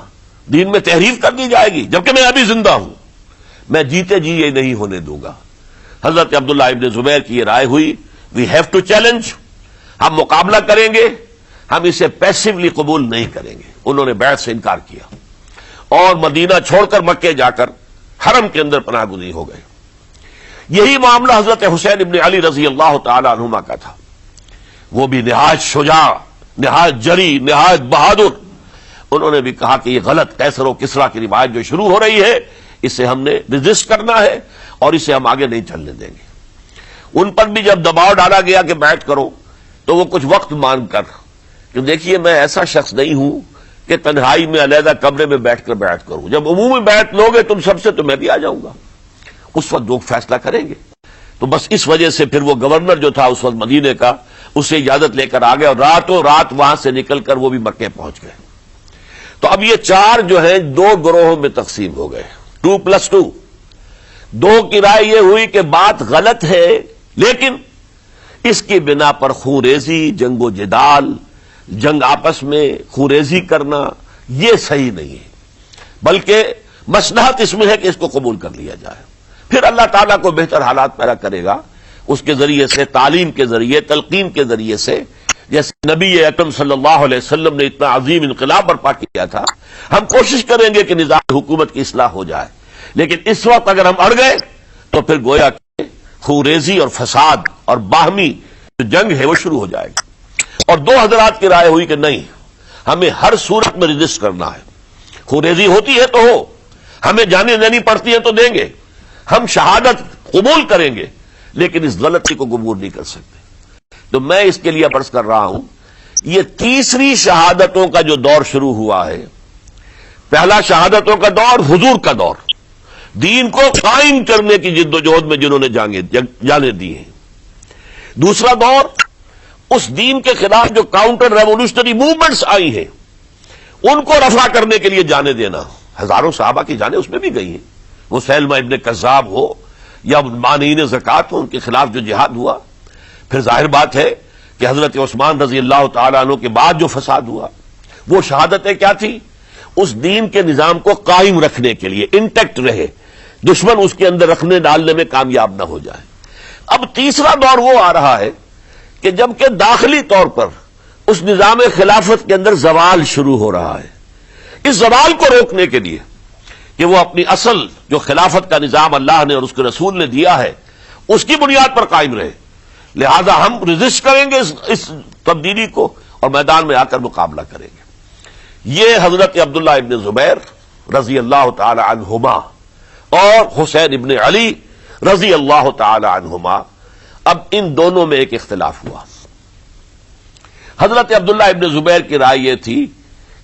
دین میں تحریف کر دی جائے گی جبکہ میں ابھی زندہ ہوں؟ میں جیتے جی یہ نہیں ہونے دوں گا۔ حضرت عبداللہ ابن زبیر کی یہ رائے ہوئی، وی ہیو ٹو چیلنج، ہم مقابلہ کریں گے، ہم اسے پیسیولی قبول نہیں کریں گے۔ انہوں نے بیعت سے انکار کیا اور مدینہ چھوڑ کر مکے جا کر حرم کے اندر پناہ گزین ہو گئے۔ یہی معاملہ حضرت حسین ابن علی رضی اللہ تعالی عنہما کا تھا، وہ بھی نہایت شجاع، نہایت جری، نہایت بہادر۔ انہوں نے بھی کہا کہ یہ غلط قیصر و کسریٰ کی روایت جو شروع ہو رہی ہے اسے ہم نے ریزسٹ کرنا ہے اور اسے ہم آگے نہیں چلنے دیں گے۔ ان پر بھی جب دباؤ ڈالا گیا کہ بیعت کرو تو وہ کچھ وقت مانگ کر کہ دیکھیے میں ایسا شخص نہیں ہوں کہ تنہائی میں علیحدہ کمرے میں بیٹھ کر بیعت کروں، جب عمومی بیعت لوگے تم سب سے تو میں بھی آ جاؤں گا، اس وقت لوگ فیصلہ کریں گے۔ تو بس اس وجہ سے پھر وہ گورنر جو تھا اس وقت مدینے کا، اسے اجازت لے کر آ گئے اور راتوں رات وہاں سے نکل کر وہ بھی مکے پہنچ گئے۔ تو اب یہ چار جو ہیں دو گروہوں میں تقسیم ہو گئے، 2+2۔ دو کی رائے یہ ہوئی کہ بات غلط ہے، لیکن اس کی بنا پر خونریزی، جنگ و جدال، جنگ آپس میں خونریزی کرنا یہ صحیح نہیں ہے، بلکہ مصلحت اس میں ہے کہ اس کو قبول کر لیا جائے۔ پھر اللہ تعالیٰ کو بہتر حالات پیدا کرے گا اس کے ذریعے سے، تعلیم کے ذریعے، تلقین کے ذریعے سے، جیسے نبی اکرم صلی اللہ علیہ وسلم نے اتنا عظیم انقلاب برپا کیا تھا۔ ہم کوشش کریں گے کہ نظام حکومت کی اصلاح ہو جائے، لیکن اس وقت اگر ہم اڑ گئے تو پھر گویا کہ خوریزی اور فساد اور باہمی جو جنگ ہے وہ شروع ہو جائے گی۔ اور دو حضرات کی رائے ہوئی کہ نہیں، ہمیں ہر صورت میں رجسٹ کرنا ہے، خوریزی ہوتی ہے تو ہو، ہمیں جانے دینی پڑتی ہے تو دیں گے، ہم شہادت قبول کریں گے، لیکن اس غلطی کو قبول نہیں کر سکتے۔ تو میں اس کے لیے عرض کر رہا ہوں، یہ تیسری شہادتوں کا جو دور شروع ہوا ہے، پہلا شہادتوں کا دور حضور کا دور، دین کو قائم کرنے کی جد و جہد میں جنہوں نے جانیں دی ہیں۔ دوسرا دور اس دین کے خلاف جو کاؤنٹر ریولوشنری موومنٹس آئی ہیں ان کو رفع کرنے کے لیے جانے دینا۔ ہزاروں صحابہ کی جانیں اس میں بھی گئی ہیں، وہ سیلمہ ابن کذاب ہو یا مانعین زکوٰۃ ہو، ان کے خلاف جو جہاد ہوا۔ پھر ظاہر بات ہے کہ حضرت عثمان رضی اللہ تعالیٰ عنہ کے بعد جو فساد ہوا، وہ شہادتیں کیا تھی؟ اس دین کے نظام کو قائم رکھنے کے لیے، انٹیکٹ رہے، دشمن اس کے اندر رکھنے ڈالنے میں کامیاب نہ ہو جائے۔ اب تیسرا دور وہ آ رہا ہے کہ جبکہ داخلی طور پر اس نظام خلافت کے اندر زوال شروع ہو رہا ہے، اس زوال کو روکنے کے لیے کہ وہ اپنی اصل جو خلافت کا نظام اللہ نے اور اس کے رسول نے دیا ہے اس کی بنیاد پر قائم رہے، لہذا ہم ریزسٹ کریں گے اس تبدیلی کو اور میدان میں آ کر مقابلہ کریں گے۔ یہ حضرت عبداللہ ابن زبیر رضی اللہ تعالی عنہما اور حسین ابن علی رضی اللہ تعالی عنہما، اب ان دونوں میں ایک اختلاف ہوا۔ حضرت عبداللہ ابن زبیر کی رائے یہ تھی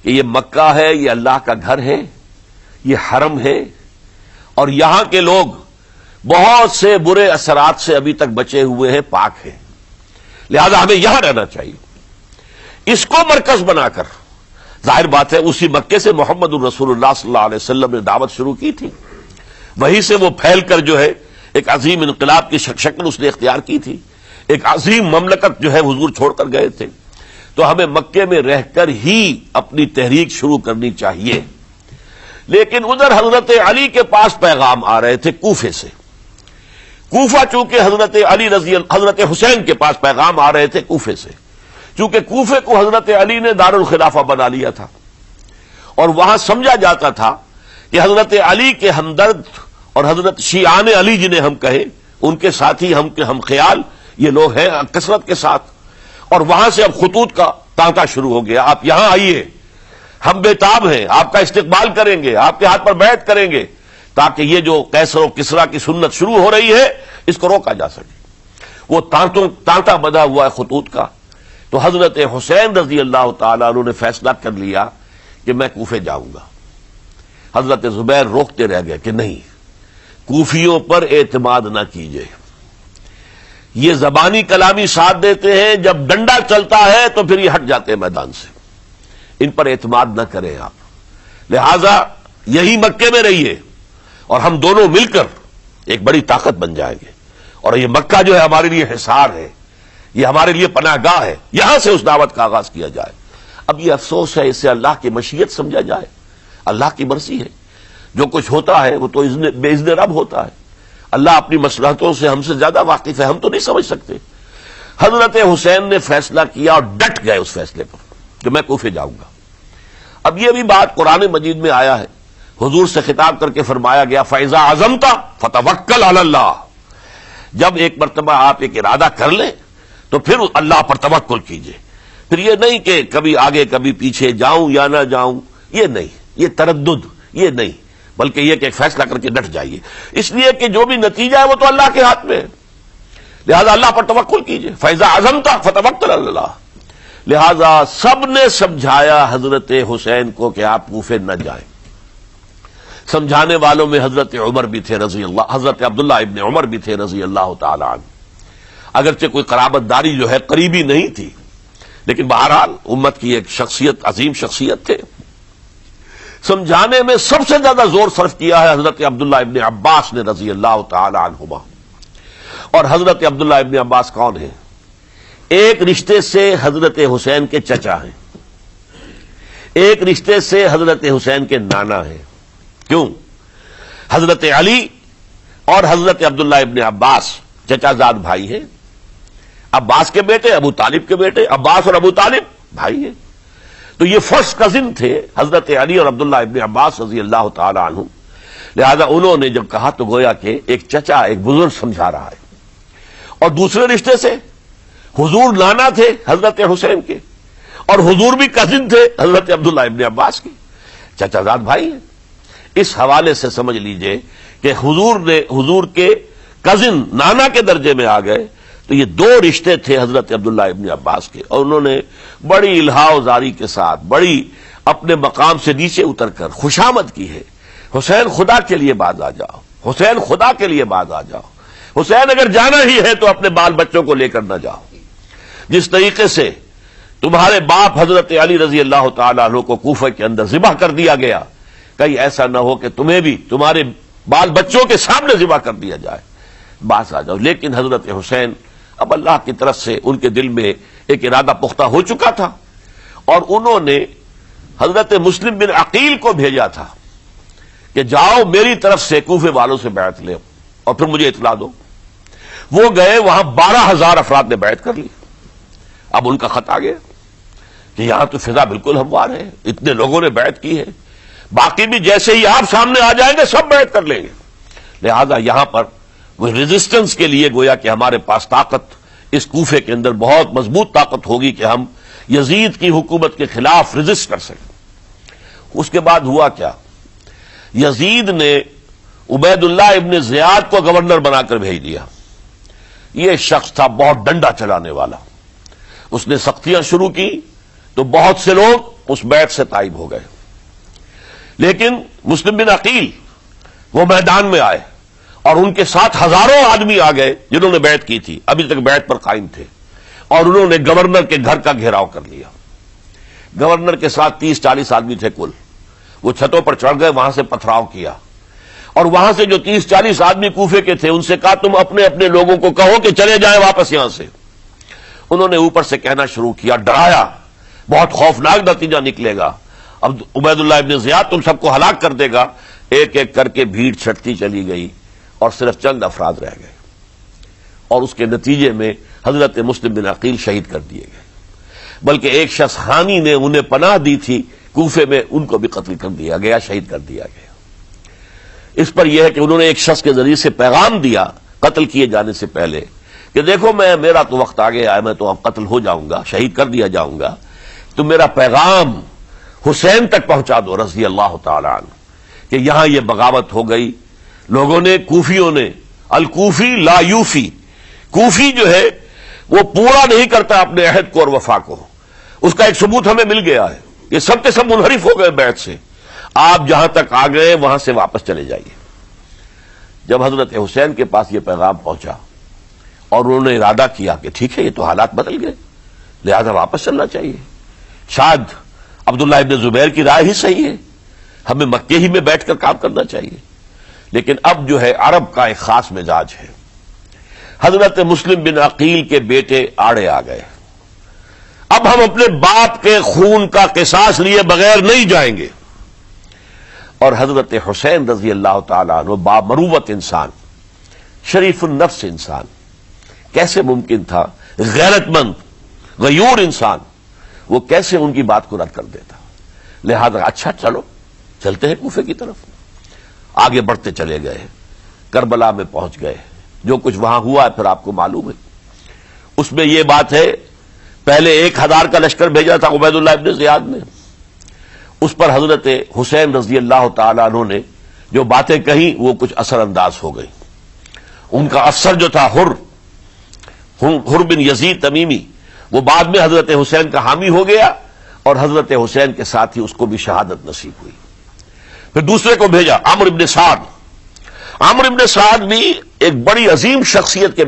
کہ یہ مکہ ہے، یہ اللہ کا گھر ہے، یہ حرم ہے، اور یہاں کے لوگ بہت سے برے اثرات سے ابھی تک بچے ہوئے ہیں، پاک ہیں، لہذا ہمیں یہاں رہنا چاہیے۔ اس کو مرکز بنا کر ظاہر بات ہے اسی مکے سے محمد الرسول اللہ صلی اللہ علیہ وسلم نے دعوت شروع کی تھی، وہیں سے وہ پھیل کر جو ہے ایک عظیم انقلاب کی شکل اس نے اختیار کی تھی، ایک عظیم مملکت جو ہے حضور چھوڑ کر گئے تھے۔ تو ہمیں مکے میں رہ کر ہی اپنی تحریک شروع کرنی چاہیے۔ لیکن ادھر حضرت علی کے پاس پیغام آ رہے تھے کوفے سے، کوفہ چونکہ حضرت حسین کے پاس پیغام آ رہے تھے کوفے سے، چونکہ کوفے کو حضرت علی نے دارالخلافہ بنا لیا تھا، اور وہاں سمجھا جاتا تھا کہ حضرت علی کے ہمدرد اور حضرت شیعان علی جنہیں ہم کہیں، ان کے ساتھی ہم خیال یہ لوگ ہیں کثرت کے ساتھ، اور وہاں سے اب خطوط کا تانتا شروع ہو گیا، آپ یہاں آئیے، ہم بےتاب ہیں، آپ کا استقبال کریں گے، آپ کے ہاتھ پر بیعت کریں گے، تاکہ یہ جو قیصر و کسریٰ کی سنت شروع ہو رہی ہے اس کو روکا جا سکے۔ وہ تانتا بندھا ہوا ہے خطوط کا۔ تو حضرت حسین رضی اللہ تعالیٰ عنہ نے فیصلہ کر لیا کہ میں کوفے جاؤں گا۔ حضرت زبیر روکتے رہ گئے کہ نہیں، کوفیوں پر اعتماد نہ کیجیے، یہ زبانی کلامی ساتھ دیتے ہیں، جب ڈنڈا چلتا ہے تو پھر یہ ہٹ جاتے ہیں میدان سے، ان پر اعتماد نہ کریں آپ، لہذا یہی مکے میں رہیے اور ہم دونوں مل کر ایک بڑی طاقت بن جائیں گے، اور یہ مکہ جو ہے ہمارے لیے حصار ہے، یہ ہمارے لیے پناہ گاہ ہے، یہاں سے اس دعوت کا آغاز کیا جائے۔ اب یہ افسوس ہے اسے اللہ کی مشیت سمجھا جائے، اللہ کی مرضی ہے، جو کچھ ہوتا ہے وہ تو بے اذن رب ہوتا ہے، اللہ اپنی مصلحتوں سے ہم سے زیادہ واقف ہے، ہم تو نہیں سمجھ سکتے۔ حضرت حسین نے فیصلہ کیا اور ڈٹ گئے اس فیصلے پر کہ میں کوفے جاؤں گا۔ اب یہ بھی بات قرآن مجید میں آیا ہے، حضور سے خطاب کر کے فرمایا گیا فَإِذَا عَزَمْتَ فَتَوَكَّلْ عَلَى اللَّهِ، جب ایک مرتبہ آپ ایک ارادہ کر لیں تو پھر اللہ پر توکل کیجئے، پھر یہ نہیں کہ کبھی آگے کبھی پیچھے جاؤں یا نہ جاؤں، یہ نہیں، یہ تردد یہ نہیں، بلکہ یہ کہ ایک فیصلہ کر کے ڈٹ جائیے، اس لیے کہ جو بھی نتیجہ ہے وہ تو اللہ کے ہاتھ میں ہے، لہذا اللہ پر توکل کیجئے۔ فَإِذَا عَزَمْتَ فَتَوَكَّلْ عَلَى اللَّهِ، لہذا سب نے سمجھایا حضرت حسین کو کہ آپ کوفے نہ جائیں۔ سمجھانے والوں میں حضرت عمر بھی تھے رضی اللہ، حضرت عبداللہ ابن عمر بھی تھے رضی اللہ تعالی عنہ، اگرچہ کوئی قرابت داری جو ہے قریبی نہیں تھی، لیکن بہرحال امت کی ایک شخصیت، عظیم شخصیت تھے۔ سمجھانے میں سب سے زیادہ زور صرف کیا ہے حضرت عبداللہ ابن عباس نے رضی اللہ تعالی عنہما۔ اور حضرت عبداللہ ابن عباس کون ہیں؟ ایک رشتے سے حضرت حسین کے چچا ہیں، ایک رشتے سے حضرت حسین کے نانا ہیں۔ کیوں؟ حضرت علی اور حضرت عبداللہ ابن عباس چچا زاد بھائی ہیں، عباس کے بیٹے، ابو طالب کے بیٹے، عباس اور ابو طالب بھائی ہیں، تو یہ فرسٹ کزن تھے حضرت علی اور عبداللہ ابن عباس رضی اللہ تعالی عنہ، لہذا انہوں نے جب کہا تو گویا کہ ایک چچا ایک بزرگ سمجھا رہا ہے۔ اور دوسرے رشتے سے حضور نانا تھے حضرت حسین کے، اور حضور بھی کزن تھے حضرت عبداللہ ابن عباس کے، چچا زاد بھائی ہیں۔ اس حوالے سے سمجھ لیجئے کہ حضور کے کزن نانا کے درجے میں آ گئے، تو یہ دو رشتے تھے حضرت عبداللہ ابن عباس کے، اور انہوں نے بڑی الہا و زاری کے ساتھ، بڑی اپنے مقام سے نیچے اتر کر خوشامد کی ہے، حسین خدا کے لیے باز آ جاؤ، حسین خدا کے لیے باز آ جاؤ، حسین اگر جانا ہی ہے تو اپنے بال بچوں کو لے کر نہ جاؤ، جس طریقے سے تمہارے باپ حضرت علی رضی اللہ تعالیٰ عنہ کو کوفہ کے اندر ذبح کر دیا گیا، کہیں ایسا نہ ہو کہ تمہیں بھی تمہارے بال بچوں کے سامنے ذبح کر دیا جائے، باز آ جاؤ۔ لیکن حضرت حسین اب اللہ کی طرف سے ان کے دل میں ایک ارادہ پختہ ہو چکا تھا، اور انہوں نے حضرت مسلم بن عقیل کو بھیجا تھا کہ جاؤ میری طرف سے کوفے والوں سے بیعت لے اور پھر مجھے اطلاع دو۔ وہ گئے، وہاں 12,000 افراد نے بیعت کر لی۔ اب ان کا خط آ گیا کہ یہاں تو فضا بالکل ہموار ہے، اتنے لوگوں نے بیعت کی ہے، باقی بھی جیسے ہی آپ سامنے آ جائیں گے سب بیعت کر لیں گے، لہذا یہاں پر وہ ریزسٹنس کے لیے گویا کہ ہمارے پاس طاقت اس کوفے کے اندر بہت مضبوط طاقت ہوگی کہ ہم یزید کی حکومت کے خلاف ریزسٹ کر سکیں۔ اس کے بعد ہوا کیا؟ یزید نے عبید اللہ ابن زیاد کو گورنر بنا کر بھیج دیا۔ یہ شخص تھا بہت ڈنڈا چلانے والا، اس نے سختیاں شروع کی تو بہت سے لوگ اس بیعت سے تائب ہو گئے، لیکن مسلم بن عقیل وہ میدان میں آئے اور ان کے ساتھ ہزاروں آدمی آ گئے جنہوں نے بیعت کی تھی، ابھی تک بیعت پر قائم تھے، اور انہوں نے گورنر کے گھر کا گھیراؤ کر لیا۔ گورنر کے ساتھ 30-40 آدمی تھے کل، وہ چھتوں پر چڑھ گئے، وہاں سے پتھراؤ کیا، اور وہاں سے جو 30-40 آدمی کوفے کے تھے ان سے کہا تم اپنے اپنے لوگوں کو کہو کہ چلے جائیں واپس یہاں سے۔ انہوں نے اوپر سے کہنا شروع کیا، ڈرایا، بہت خوفناک نتیجہ نکلے گا، اب عبید اللہ ابن زیاد تم سب کو ہلاک کر دے گا۔ ایک ایک کر کے بھیڑ چھٹتی چلی گئی اور صرف چند افراد رہ گئے، اور اس کے نتیجے میں حضرت مسلم بن عقیل شہید کر دیے گئے، بلکہ ایک شخص حامی نے انہیں پناہ دی تھی کوفے میں، ان کو بھی قتل کر دیا گیا، شہید کر دیا گیا۔ اس پر یہ ہے کہ انہوں نے ایک شخص کے ذریعے سے پیغام دیا قتل کیے جانے سے پہلے کہ دیکھو میرا تو وقت آ گیا ہے، میں تو اب قتل ہو جاؤں گا، شہید کر دیا جاؤں گا، تو میرا پیغام حسین تک پہنچا دو رضی اللہ تعالی عنہ کہ یہاں یہ بغاوت ہو گئی۔ لوگوں نے، کوفیوں نے، الکوفی لا یوفی، کوفی جو ہے وہ پورا نہیں کرتا اپنے عہد کو اور وفا کو، اس کا ایک ثبوت ہمیں مل گیا ہے، یہ سب کے سب منحرف ہو گئے بیعت سے، آپ جہاں تک آ گئے وہاں سے واپس چلے جائیے۔ جب حضرت حسین کے پاس یہ پیغام پہنچا اور انہوں نے ارادہ کیا کہ ٹھیک ہے یہ تو حالات بدل گئے، لہذا واپس چلنا چاہیے، شاید عبداللہ ابن زبیر کی رائے ہی صحیح ہے، ہمیں مکے ہی میں بیٹھ کر کام کرنا چاہیے، لیکن اب جو ہے عرب کا ایک خاص مزاج ہے۔ حضرت مسلم بن عقیل کے بیٹے آڑے آ گئے، اب ہم اپنے باپ کے خون کا قصاص لیے بغیر نہیں جائیں گے، اور حضرت حسین رضی اللہ تعالیٰ عنہ بامروت انسان، شریف النفس انسان، کیسے ممکن تھا، غیرت مند غیور انسان، وہ کیسے ان کی بات کو رد کر دیتا؟ لہذا اچھا چلو چلتے ہیں کوفے کی طرف۔ آگے بڑھتے چلے گئے، کربلا میں پہنچ گئے، جو کچھ وہاں ہوا ہے پھر آپ کو معلوم ہے۔ اس میں یہ بات ہے، پہلے 1000 کا لشکر بھیجا تھا عبید اللہ ابن زیاد نے، اس پر حضرت حسین رضی اللہ تعالیٰ عنہ نے جو باتیں کہیں وہ کچھ اثر انداز ہو گئی۔ ان کا افسر جو تھا حر بن یزید تمیمی، وہ بعد میں حضرت حسین کا حامی ہو گیا، اور حضرت حسین کے ساتھ ہی اس کو بھی شہادت نصیب ہوئی۔ پھر دوسرے کو بھیجا عمرو ابن سعد۔ عمرو ابن سعد بھی ایک بڑی عظیم شخصیت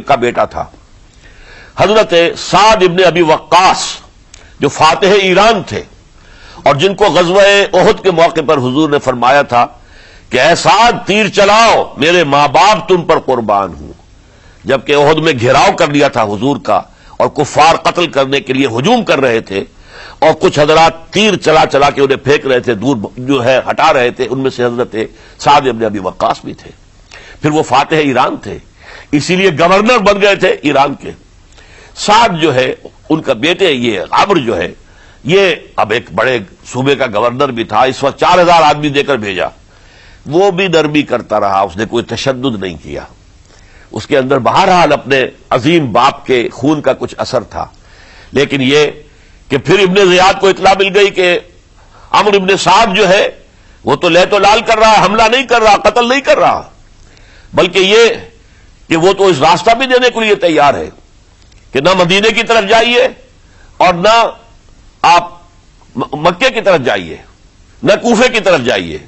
کا بیٹا تھا، حضرت سعد ابن ابی وقاص جو فاتح ایران تھے، اور جن کو غزوہ احد کے موقع پر حضور نے فرمایا تھا کہ اے سعد تیر چلاؤ، میرے ماں باپ تم پر قربان ہوں، جبکہ احد میں گھیراؤ کر لیا تھا حضور کا، اور کفار قتل کرنے کے لیے ہجوم کر رہے تھے، اور کچھ حضرات تیر چلا چلا کے انہیں پھینک رہے تھے، دور جو ہے ہٹا رہے تھے، ان میں سے حضرت سعد ابن ابی وقاص بھی تھے۔ پھر وہ فاتح ایران تھے، اسی لیے گورنر بن گئے تھے ایران کے۔ سعد جو ہے ان کا بیٹے، یہ عمرو جو ہے، یہ اب ایک بڑے صوبے کا گورنر بھی تھا، اس وقت 4000 آدمی دے کر بھیجا، وہ بھی نرمی کرتا رہا، اس نے کوئی تشدد نہیں کیا، اس کے اندر بہرحال اپنے عظیم باپ کے خون کا کچھ اثر تھا۔ لیکن یہ کہ پھر ابن زیاد کو اطلاع مل گئی کہ عمرو ابن سعد جو ہے وہ تو لے تو لال کر رہا ہے، حملہ نہیں کر رہا، قتل نہیں کر رہا، بلکہ یہ کہ وہ تو اس راستہ بھی دینے کے لیے تیار ہے کہ نہ مدینے کی طرف جائیے اور نہ آپ مکے کی طرف جائیے، نہ کوفے کی طرف جائیے،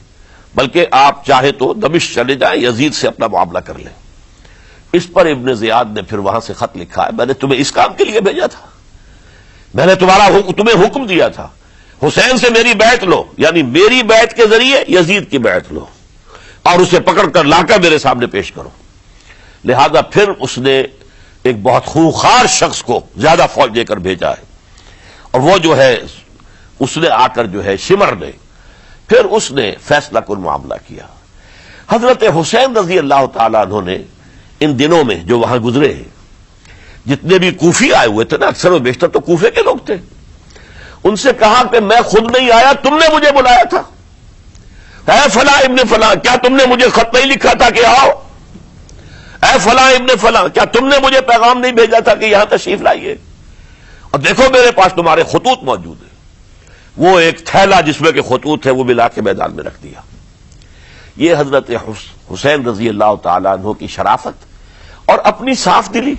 بلکہ آپ چاہے تو دمشق چلے جائیں، یزید سے اپنا معاملہ کر لیں۔ اس پر ابن زیاد نے پھر وہاں سے خط لکھا ہے، میں نے تمہیں اس کام کے لیے بھیجا تھا، میں نے تمہیں حکم دیا تھا حسین سے میری بیعت لو، یعنی میری بیعت کے ذریعے یزید کی بیعت لو، اور اسے پکڑ کر لا کر میرے سامنے پیش کرو۔ لہذا پھر اس نے ایک بہت خوخار شخص کو زیادہ فوج دے کر بھیجا ہے، اور وہ جو ہے اس نے آ کر جو ہے شمر نے پھر اس نے فیصلہ کن معاملہ کیا۔ حضرت حسین رضی اللہ تعالیٰ عنہ نے ان دنوں میں جو وہاں گزرے ہیں، جتنے بھی کوفی آئے ہوئے تھے نا، اکثر و بیشتر تو کوفے کے لوگ تھے، ان سے کہا کہ میں خود نہیں آیا، تم نے مجھے بلایا تھا، اے فلاں ابن فلاں کیا تم نے مجھے خط نہیں لکھا تھا کہ آؤ؟ اے فلاں ابن فلاں کیا تم نے مجھے پیغام نہیں بھیجا تھا کہ یہاں تشریف لائیے؟ اور دیکھو میرے پاس تمہارے خطوط موجود ہیں۔ وہ ایک تھیلا جس میں کہ خطوط ہے وہ ملا کے میدان میں رکھ دیا۔ یہ حضرت حسین رضی اللہ تعالیٰ عنہ کی شرافت اور اپنی صاف دلی،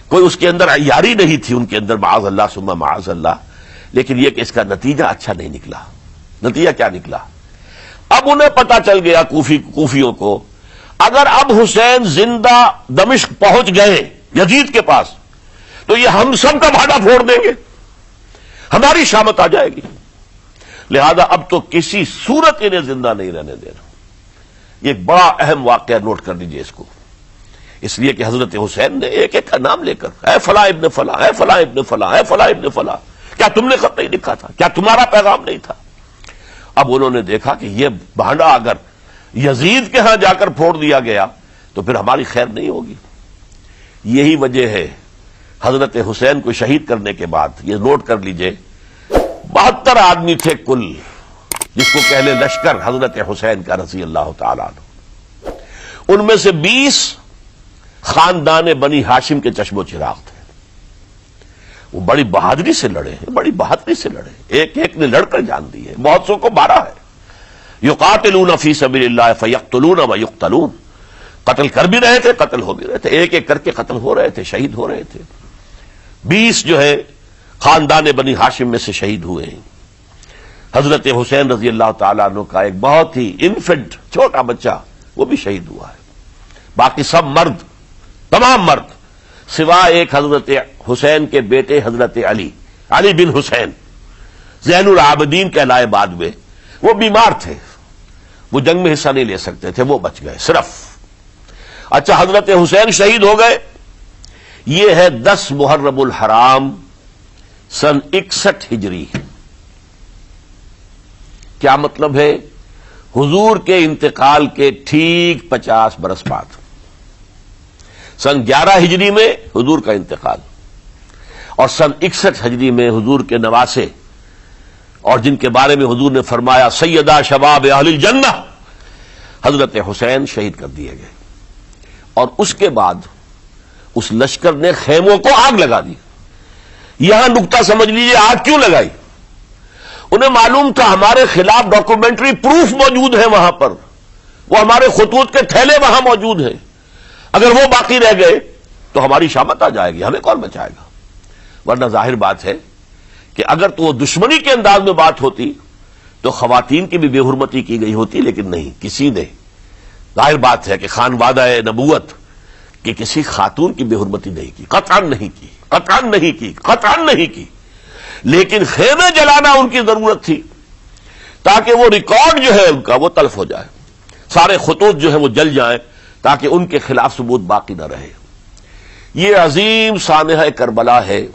کوئی اس کے اندر عیاری نہیں تھی ان کے اندر، معاذ اللہ ثم معاذ اللہ، لیکن یہ کہ اس کا نتیجہ اچھا نہیں نکلا۔ نتیجہ کیا نکلا؟ اب انہیں پتا چل گیا کوفیوں کو، اگر اب حسین زندہ دمشق پہنچ گئے یزید کے پاس تو یہ ہم سب کا بھاڑا پھوڑ دیں گے، ہماری شامت آ جائے گی، لہذا اب تو کسی صورت انہیں زندہ نہیں رہنے دینا۔ یہ ایک بڑا اہم واقعہ، نوٹ کر لیجئے اس کو، اس لیے کہ حضرت حسین نے ایک ایک کا نام لے کر، اے فلاں ابن فلاں، اے فلاں ابن فلاں، اے فلاں ابن فلاں، کیا تم نے خط نہیں لکھا تھا؟ کیا تمہارا پیغام نہیں تھا؟ اب انہوں نے دیکھا کہ یہ بھانڈا اگر یزید کے ہاں جا کر پھوڑ دیا گیا تو پھر ہماری خیر نہیں ہوگی۔ یہی وجہ ہے حضرت حسین کو شہید کرنے کے بعد، یہ نوٹ کر لیجئے، 72 آدمی تھے کل، جس کو کہلے لشکر حضرت حسین کا رضی اللہ تعالیٰ عنہ، ان میں سے 20 خاندان بنی ہاشم کے چشم و چراغ تھے۔ وہ بڑی بہادری سے لڑے ہیں، بڑی بہادری سے لڑے، ایک ایک نے لڑ کر جان دی ہے، بہت سو کو مارا ہے۔ یقاتلون فی سبیل اللہ فیقتلون ویقتلون، قتل کر بھی رہے تھے، قتل ہو بھی رہے تھے، ایک ایک کر کے قتل ہو رہے تھے، شہید ہو رہے تھے۔ 20 جو ہے خاندان بنی ہاشم میں سے شہید ہوئے ہیں۔ حضرت حسین رضی اللہ تعالیٰ عنہ کا ایک بہت ہی انفنٹ چھوٹا بچہ وہ بھی شہید ہوا ہے۔ باقی سب مرد، تمام مرد، سوائے ایک حضرت حسین کے بیٹے حضرت علی بن حسین زین العابدین کہلائے بعد میں، وہ بیمار تھے، وہ جنگ میں حصہ نہیں لے سکتے تھے، وہ بچ گئے صرف۔ اچھا، حضرت حسین شہید ہو گئے، یہ ہے 10 محرم الحرام سن 61 ہجری۔ کیا مطلب ہے؟ حضور کے انتقال کے ٹھیک 50 برس بعد، سن 11 ہجری میں حضور کا انتقال، اور سن 61 ہجری میں حضور کے نواسے، اور جن کے بارے میں حضور نے فرمایا سیدہ شباب اہل الجنہ، حضرت حسین شہید کر دیے گئے۔ اور اس کے بعد اس لشکر نے خیموں کو آگ لگا دی۔ یہاں نکتہ سمجھ لیجیے، آگ کیوں لگائی؟ انہیں معلوم تھا ہمارے خلاف ڈاکومنٹری پروف موجود ہے وہاں پر، وہ ہمارے خطوط کے تھیلے وہاں موجود ہیں، اگر وہ باقی رہ گئے تو ہماری شامت آ جائے گی، ہمیں کون بچائے گا؟ ورنہ ظاہر بات ہے کہ اگر تو وہ دشمنی کے انداز میں بات ہوتی تو خواتین کی بھی بے حرمتی کی گئی ہوتی، لیکن نہیں، کسی نے، ظاہر بات ہے کہ خانوادہ نبوت کہ کسی خاتون کی بے حرمتی نہیں کی، قطعاً نہیں کی، قطعاً نہیں کی، قطعاً نہیں کی، لیکن خیمے جلانا ان کی ضرورت تھی تاکہ وہ ریکارڈ جو ہے ان کا وہ تلف ہو جائے، سارے خطوط جو ہے وہ جل جائیں تاکہ ان کے خلاف ثبوت باقی نہ رہے۔ یہ عظیم سانحہ کربلا ہے۔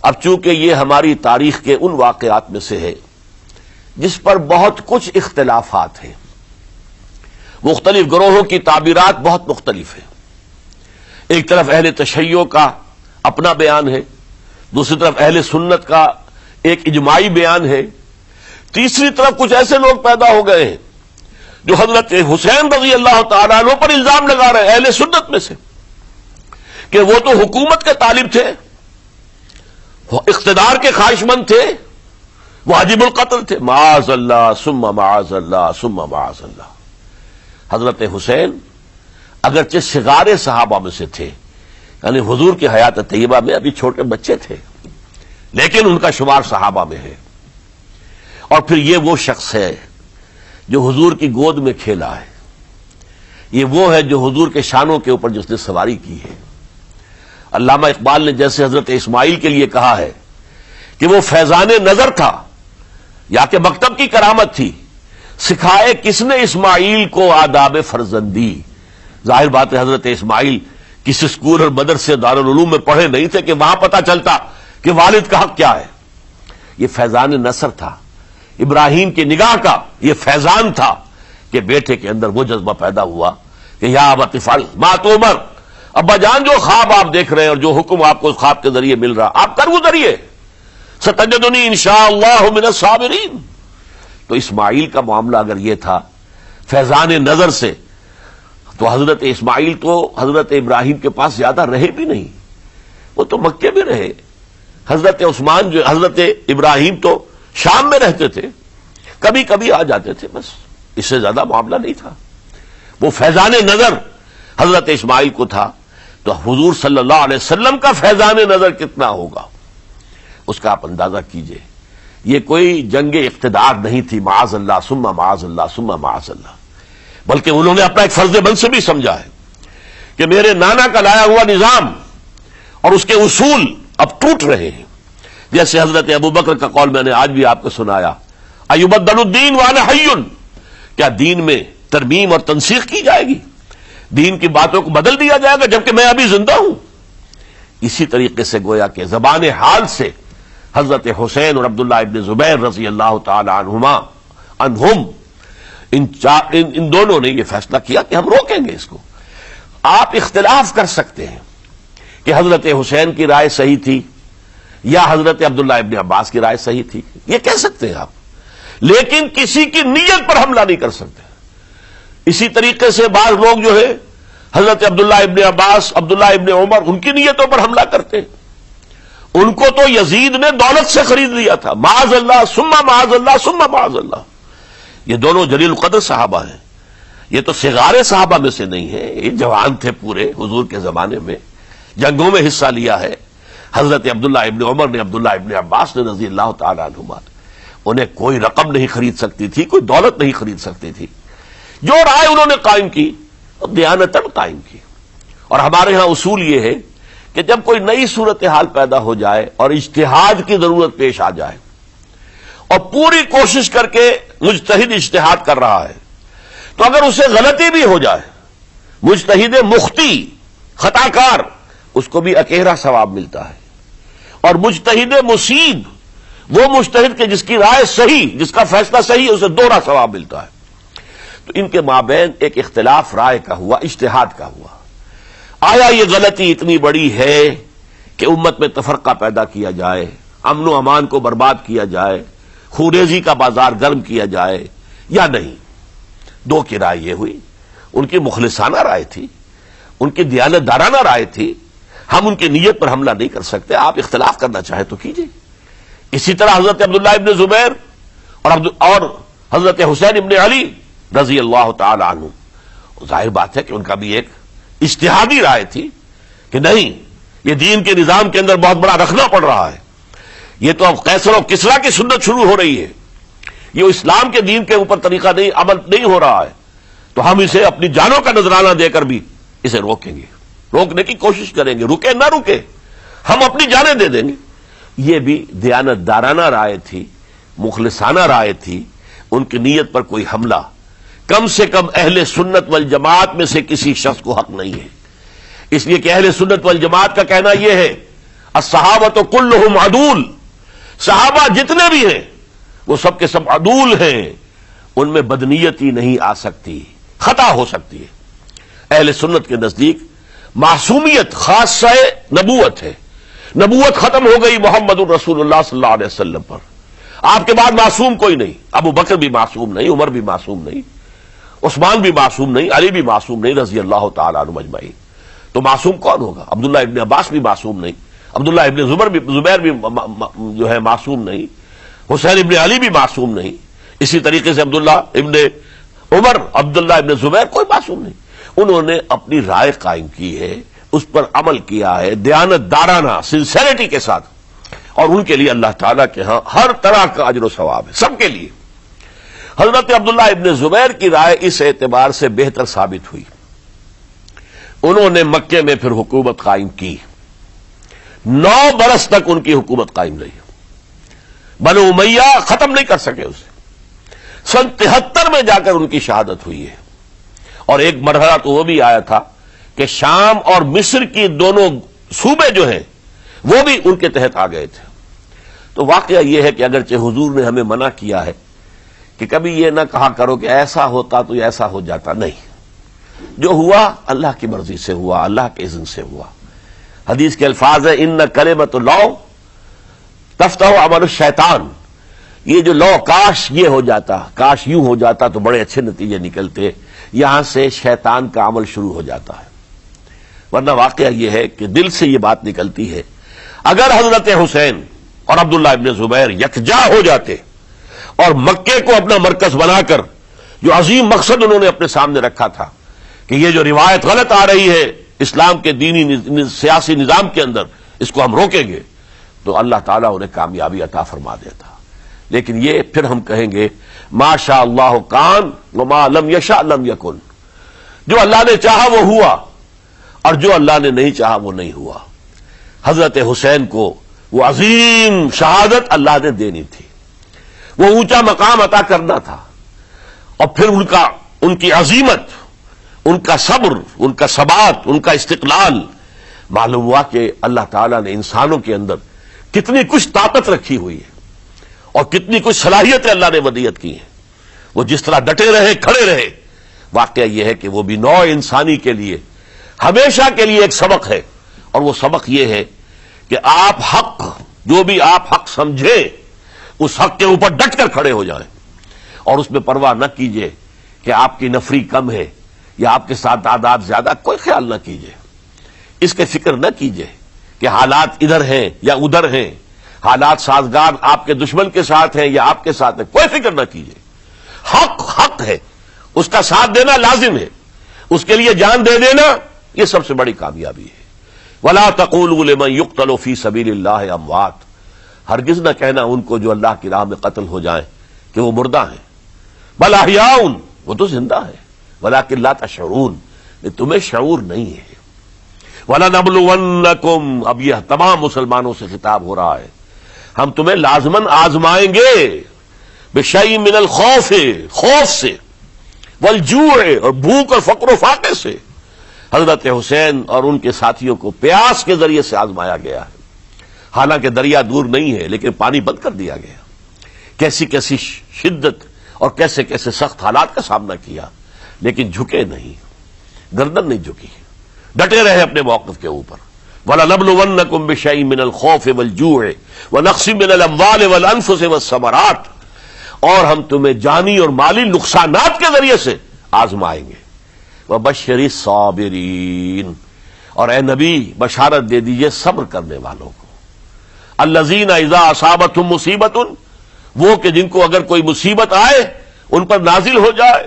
اب چونکہ یہ ہماری تاریخ کے ان واقعات میں سے ہے جس پر بہت کچھ اختلافات ہیں، مختلف گروہوں کی تعبیرات بہت مختلف ہیں۔ ایک طرف اہل تشیع کا اپنا بیان ہے، دوسری طرف اہل سنت کا ایک اجماعی بیان ہے، تیسری طرف کچھ ایسے لوگ پیدا ہو گئے ہیں جو حضرت حسین رضی اللہ تعالیٰ عنہ پر الزام لگا رہے ہیں اہل سنت میں سے کہ وہ تو حکومت کے طالب تھے، اقتدار کے خواہش مند تھے، واجب القتل تھے۔ معاذ اللہ ثم معاذ اللہ ثم معاذ اللہ۔ حضرت حسین اگرچہ صغار صحابہ میں سے تھے، یعنی حضور کی حیات طیبہ میں ابھی چھوٹے بچے تھے، لیکن ان کا شمار صحابہ میں ہے۔ اور پھر یہ وہ شخص ہے جو حضور کی گود میں کھیلا ہے، یہ وہ ہے جو حضور کے شانوں کے اوپر جس نے سواری کی ہے۔ علامہ اقبال نے جیسے حضرت اسماعیل کے لیے کہا ہے کہ وہ فیضان نظر تھا یا کہ مکتب کی کرامت تھی، سکھائے کس نے اسماعیل کو آداب فرزندی۔ ظاہر بات ہے حضرت اسماعیل کسی اسکول اور مدرسے دارالعلوم میں پڑھے نہیں تھے کہ وہاں پتہ چلتا کہ والد کا حق کیا ہے۔ یہ فیضان نصر تھا، ابراہیم کی نگاہ کا یہ فیضان تھا کہ بیٹے کے اندر وہ جذبہ پیدا ہوا کہ یا ابت افعل ما تؤمر، ابا جان جو خواب آپ دیکھ رہے ہیں اور جو حکم آپ کو خواب کے ذریعے مل رہا آپ کر گزریے، ستجدنی انشاءاللہ من الصابرین۔ تو اسماعیل کا معاملہ اگر یہ تھا فیضان نظر سے، تو حضرت اسماعیل تو حضرت ابراہیم کے پاس زیادہ رہے بھی نہیں، وہ تو مکے میں رہے۔ حضرت عثمان جو حضرت ابراہیم تو شام میں رہتے تھے، کبھی کبھی آ جاتے تھے، بس اس سے زیادہ معاملہ نہیں تھا۔ وہ فیضان نظر حضرت اسماعیل کو تھا، تو حضور صلی اللہ علیہ وسلم کا فیضان نظر کتنا ہوگا اس کا آپ اندازہ کیجئے۔ یہ کوئی جنگ اقتدار نہیں تھی، معاذ اللہ ثم معاذ اللہ ثم معاذ اللہ۔ بلکہ انہوں نے اپنا ایک فرض منصب بھی سمجھا ہے کہ میرے نانا کا لایا ہوا نظام اور اس کے اصول اب ٹوٹ رہے ہیں. جیسے حضرت ابوبکر کا قول میں نے آج بھی آپ کو سنایا، ایبدل الدین وانا حی، کیا دین میں ترمیم اور تنسیخ کی جائے گی، دین کی باتوں کو بدل دیا جائے گا جبکہ میں ابھی زندہ ہوں. اسی طریقے سے گویا کہ زبان حال سے حضرت حسین اور عبداللہ ابن زبیر رضی اللہ تعالی عنہم ان دونوں نے یہ فیصلہ کیا کہ ہم روکیں گے اس کو. آپ اختلاف کر سکتے ہیں کہ حضرت حسین کی رائے صحیح تھی یا حضرت عبداللہ ابن عباس کی رائے صحیح تھی، یہ کہہ سکتے ہیں آپ، لیکن کسی کی نیت پر حملہ نہیں کر سکتے. اسی طریقے سے بعض لوگ جو ہے حضرت عبداللہ ابن عباس، عبداللہ ابن عمر، ان کی نیتوں پر حملہ کرتے ہیں. ان کو تو یزید نے دولت سے خرید لیا تھا، معاذ اللہ ثم معاذ اللہ ثم معاذ اللہ. یہ دونوں جلیل القدر صحابہ ہیں، یہ تو صغار صحابہ میں سے نہیں ہیں، یہ جوان تھے پورے حضور کے زمانے میں، جنگوں میں حصہ لیا ہے. حضرت عبداللہ ابن عمر نے، عبداللہ ابن عباس نے رضی اللہ تعالی عنہما، انہیں کوئی رقم نہیں خرید سکتی تھی، کوئی دولت نہیں خرید سکتی تھی. جو رائے انہوں نے قائم کی دیانتاً قائم کی. اور ہمارے ہاں اصول یہ ہے کہ جب کوئی نئی صورتحال پیدا ہو جائے اور اجتہاد کی ضرورت پیش آ جائے اور پوری کوشش کر کے مجتہد اجتہاد کر رہا ہے، تو اگر اسے غلطی بھی ہو جائے، مجتہد مخطی خطا کار، اس کو بھی اکیرا ثواب ملتا ہے. اور مجتہد مصیب، وہ مجتہد کے جس کی رائے صحیح، جس کا فیصلہ صحیح ہے، اسے دوہرا ثواب ملتا ہے. تو ان کے مابین ایک اختلاف رائے کا ہوا، اجتہاد کا ہوا. آیا یہ غلطی اتنی بڑی ہے کہ امت میں تفرقہ پیدا کیا جائے، امن و امان کو برباد کیا جائے، خوریزی کا بازار گرم کیا جائے، یا نہیں؟ دو کی رائے یہ ہوئی. ان کی مخلصانہ رائے تھی، ان کی دیانت دارانہ رائے تھی. ہم ان کی نیت پر حملہ نہیں کر سکتے. آپ اختلاف کرنا چاہیں تو کیجیے. اسی طرح حضرت عبداللہ ابن زبیر اور حضرت حسین ابن علی رضی اللہ تعالی عنہ، ظاہر بات ہے کہ ان کا بھی ایک اجتہادی رائے تھی کہ نہیں، یہ دین کے نظام کے اندر بہت بڑا رکھنا پڑ رہا ہے، یہ تو اب قیصر و کسریٰ کی سنت شروع ہو رہی ہے، یہ اسلام کے دین کے اوپر طریقہ نہیں، عمل نہیں ہو رہا ہے، تو ہم اسے اپنی جانوں کا نذرانہ دے کر بھی اسے روکیں گے، روکنے کی کوشش کریں گے، رکے نہ رکے ہم اپنی جانیں دے دیں گے. یہ بھی دیانت دارانہ رائے تھی، مخلصانہ رائے تھی. ان کی نیت پر کوئی حملہ کم سے کم اہل سنت والجماعت میں سے کسی شخص کو حق نہیں ہے. اس لیے کہ اہل سنت والجماعت کا کہنا یہ ہے، الصحابۃ کلھم عدول، صحابہ جتنے بھی ہیں وہ سب کے سب عدول ہیں، ان میں بدنیتی نہیں آ سکتی، خطا ہو سکتی ہے. اہل سنت کے نزدیک معصومیت خاصہ نبوت ہے، نبوت ختم ہو گئی محمد الرسول اللہ صلی اللہ علیہ وسلم پر. آپ کے بعد معصوم کوئی نہیں، ابو بکر بھی معصوم نہیں، عمر بھی معصوم نہیں، عثمان بھی معصوم نہیں، علی بھی معصوم نہیں رضی اللہ تعالی عنہ اجمعین. تو معصوم کون ہوگا؟ عبداللہ ابن عباس بھی معصوم نہیں، عبداللہ ابن زبیر بھی جو ہے معصوم نہیں، حسین ابن علی بھی معصوم نہیں، اسی طریقے سے عبداللہ ابن عمر، عبداللہ ابن زبیر، کوئی معصوم نہیں. انہوں نے اپنی رائے قائم کی ہے، اس پر عمل کیا ہے دیانت دارانہ سنسیریٹی کے ساتھ، اور ان کے لیے اللہ تعالیٰ کے ہاں ہر طرح کا اجر و ثواب ہے، سب کے لیے. حضرت عبداللہ ابن زبیر کی رائے اس اعتبار سے بہتر ثابت ہوئی، انہوں نے مکے میں پھر حکومت قائم کی، 9 برس تک ان کی حکومت قائم رہی. بنو امیہ ختم نہیں کر سکے اسے. سن 73 میں جا کر ان کی شہادت ہوئی ہے. اور ایک مرحلہ تو وہ بھی آیا تھا کہ شام اور مصر کی دونوں صوبے جو ہیں وہ بھی ان کے تحت آ گئے تھے. تو واقعہ یہ ہے کہ اگرچہ حضور نے ہمیں منع کیا ہے کہ کبھی یہ نہ کہا کرو کہ ایسا ہوتا تو ایسا ہو جاتا، نہیں، جو ہوا اللہ کی مرضی سے ہوا، اللہ کے اذن سے ہوا. حدیث کے الفاظ ہیں، ان کلمۃ اللہ تفتح عمل الشیطان. یہ جو لو کاش یہ ہو جاتا، کاش یوں ہو جاتا تو بڑے اچھے نتیجے نکلتے، یہاں سے شیطان کا عمل شروع ہو جاتا ہے. ورنہ واقعہ یہ ہے کہ دل سے یہ بات نکلتی ہے. اگر حضرت حسین اور عبداللہ ابن زبیر یکجا ہو جاتے اور مکے کو اپنا مرکز بنا کر جو عظیم مقصد انہوں نے اپنے سامنے رکھا تھا کہ یہ جو روایت غلط آ رہی ہے اسلام کے دینی سیاسی نظام کے اندر، اس کو ہم روکیں گے، تو اللہ تعالیٰ انہیں کامیابی عطا فرما دیتا. لیکن یہ پھر ہم کہیں گے ما شاء اللہ کان وما لم یشاء لم یکن، جو اللہ نے چاہا وہ ہوا اور جو اللہ نے نہیں چاہا وہ نہیں ہوا۔ حضرت حسین کو وہ عظیم شہادت اللہ نے دینی تھی، وہ اونچا مقام عطا کرنا تھا، اور پھر ان کی عظیمت، ان کا صبر، ان کا ثبات، ان کا استقلال، معلوم ہوا کہ اللہ تعالیٰ نے انسانوں کے اندر کتنی کچھ طاقت رکھی ہوئی ہے اور کتنی کچھ صلاحیتیں اللہ نے ودیعت کی ہیں۔ وہ جس طرح ڈٹے رہے، کھڑے رہے، واقعہ یہ ہے کہ وہ بھی نوع انسانی کے لیے ہمیشہ کے لیے ایک سبق ہے، اور وہ سبق یہ ہے کہ آپ حق، جو بھی آپ حق سمجھیں اس حق کے اوپر ڈٹ کر کھڑے ہو جائیں، اور اس میں پرواہ نہ کیجئے کہ آپ کی نفری کم ہے یا آپ کے ساتھ تعداد زیادہ، کوئی خیال نہ کیجئے، اس کے فکر نہ کیجئے کہ حالات ادھر ہیں یا ادھر ہیں، حالات سازگار آپ کے دشمن کے ساتھ ہیں یا آپ کے ساتھ ہیں، کوئی فکر نہ کیجئے۔ حق حق ہے، اس کا ساتھ دینا لازم ہے، اس کے لیے جان دے دینا یہ سب سے بڑی کامیابی ہے۔ وَلَا تَقُولُوا لِمَن يُقْتَلُ فِي سَبِيلِ اللَّهِ أَمْوَاتٌ، ہرگز نہ کہنا ان کو جو اللہ کی راہ میں قتل ہو جائیں کہ وہ مردہ ہیں، بل احیاء، وہ تو زندہ ہے، ولیکن لا تشعرون، تمہیں شعور نہیں ہے۔ وَلَنَبْلُوَنَّكُمْ، اب یہ تمام مسلمانوں سے خطاب ہو رہا ہے، ہم تمہیں لازماً آزمائیں گے، بِشَيْءٍ مِّنَ الْخَوْفِ، خوف سے، وَالْجُوعِ، اور بھوک اور فقر و فاقے سے۔ حضرت حسین اور ان کے ساتھیوں کو پیاس کے ذریعے سے آزمایا گیا ہے، حالانکہ دریا دور نہیں ہے لیکن پانی بند کر دیا گیا، کیسی کیسی شدت اور کیسے کیسے سخت حالات کا سامنا کیا، لیکن جھکے نہیں، گردن نہیں جھکی، ڈٹے رہے اپنے موقف کے اوپر۔ وَلَنَبْلُوَنَّكُمْ بِشَيْءٍ مِّنَ الْخَوْفِ وَالْجُوعِ وَنَقْصٍ مِّنَ الْأَمْوَالِ وَالْأَنفُسِ وَالثَّمَرَاتِ، اور ہم تمہیں جانی اور مالی نقصانات کے ذریعے سے آزمائیں گے۔ وَبَشِّرِ الصَّابِرِينَ، اور اے نبی بشارت دے دیجئے صبر کرنے والوں کو۔ الَّذِينَ إِذَا أَصَابَتْهُمْ مُصِيبَةٌ، وہ کہ جن کو اگر کوئی مصیبت آئے، ان پر نازل ہو جائے،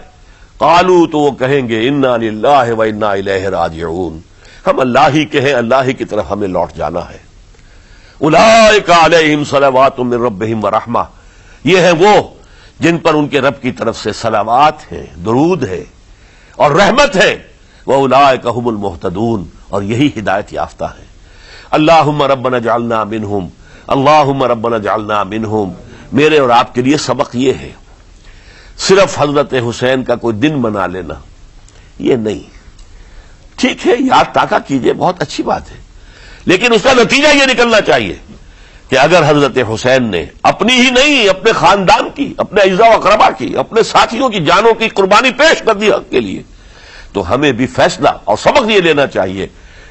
قالوا، تو وہ کہیں گے اِنَّا لِلَّهِ وَإِنَّا إِلَيْهِ راجعون، ہم اللہ ہی کے ہیں، اللہ ہی کی طرف ہمیں لوٹ جانا ہے۔ اولئک علیہم صلوات من ربہم ورحمہ، یہ ہیں وہ جن پر ان کے رب کی طرف سے صلوات ہیں، درود ہے اور رحمت ہے۔ وَأُولَئِكَ هُمُ الْمُهْتَدُونَ، اور یہی ہدایت یافتہ ہیں۔ اللہم ربنا اجعلنا منہم، اللہم ربنا اجعلنا منہم، میرے اور آپ کے لیے سبق یہ ہے، صرف حضرت حسین کا کوئی دن منا لینا یہ نہیں، ٹھیک ہے یاد تاکہ کیجئے، بہت اچھی بات ہے، لیکن اس کا نتیجہ یہ نکلنا چاہیے کہ اگر حضرت حسین نے اپنی ہی نہیں، اپنے خاندان کی، اپنے اعزاء و اقربا کی، اپنے ساتھیوں کی جانوں کی قربانی پیش کر دی حق کے لیے، تو ہمیں بھی فیصلہ اور سبق یہ لینا چاہیے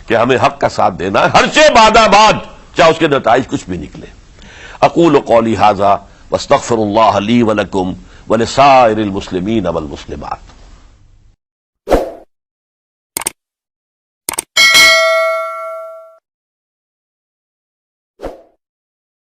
کہ ہمیں حق کا ساتھ دینا ہے، ہر چے بعد چاہے اس کے نتائج کچھ بھی نکلے۔ اقول قولی ھذا واستغفر اللہ لی ولکم ولسائر المسلمین والمسلمات۔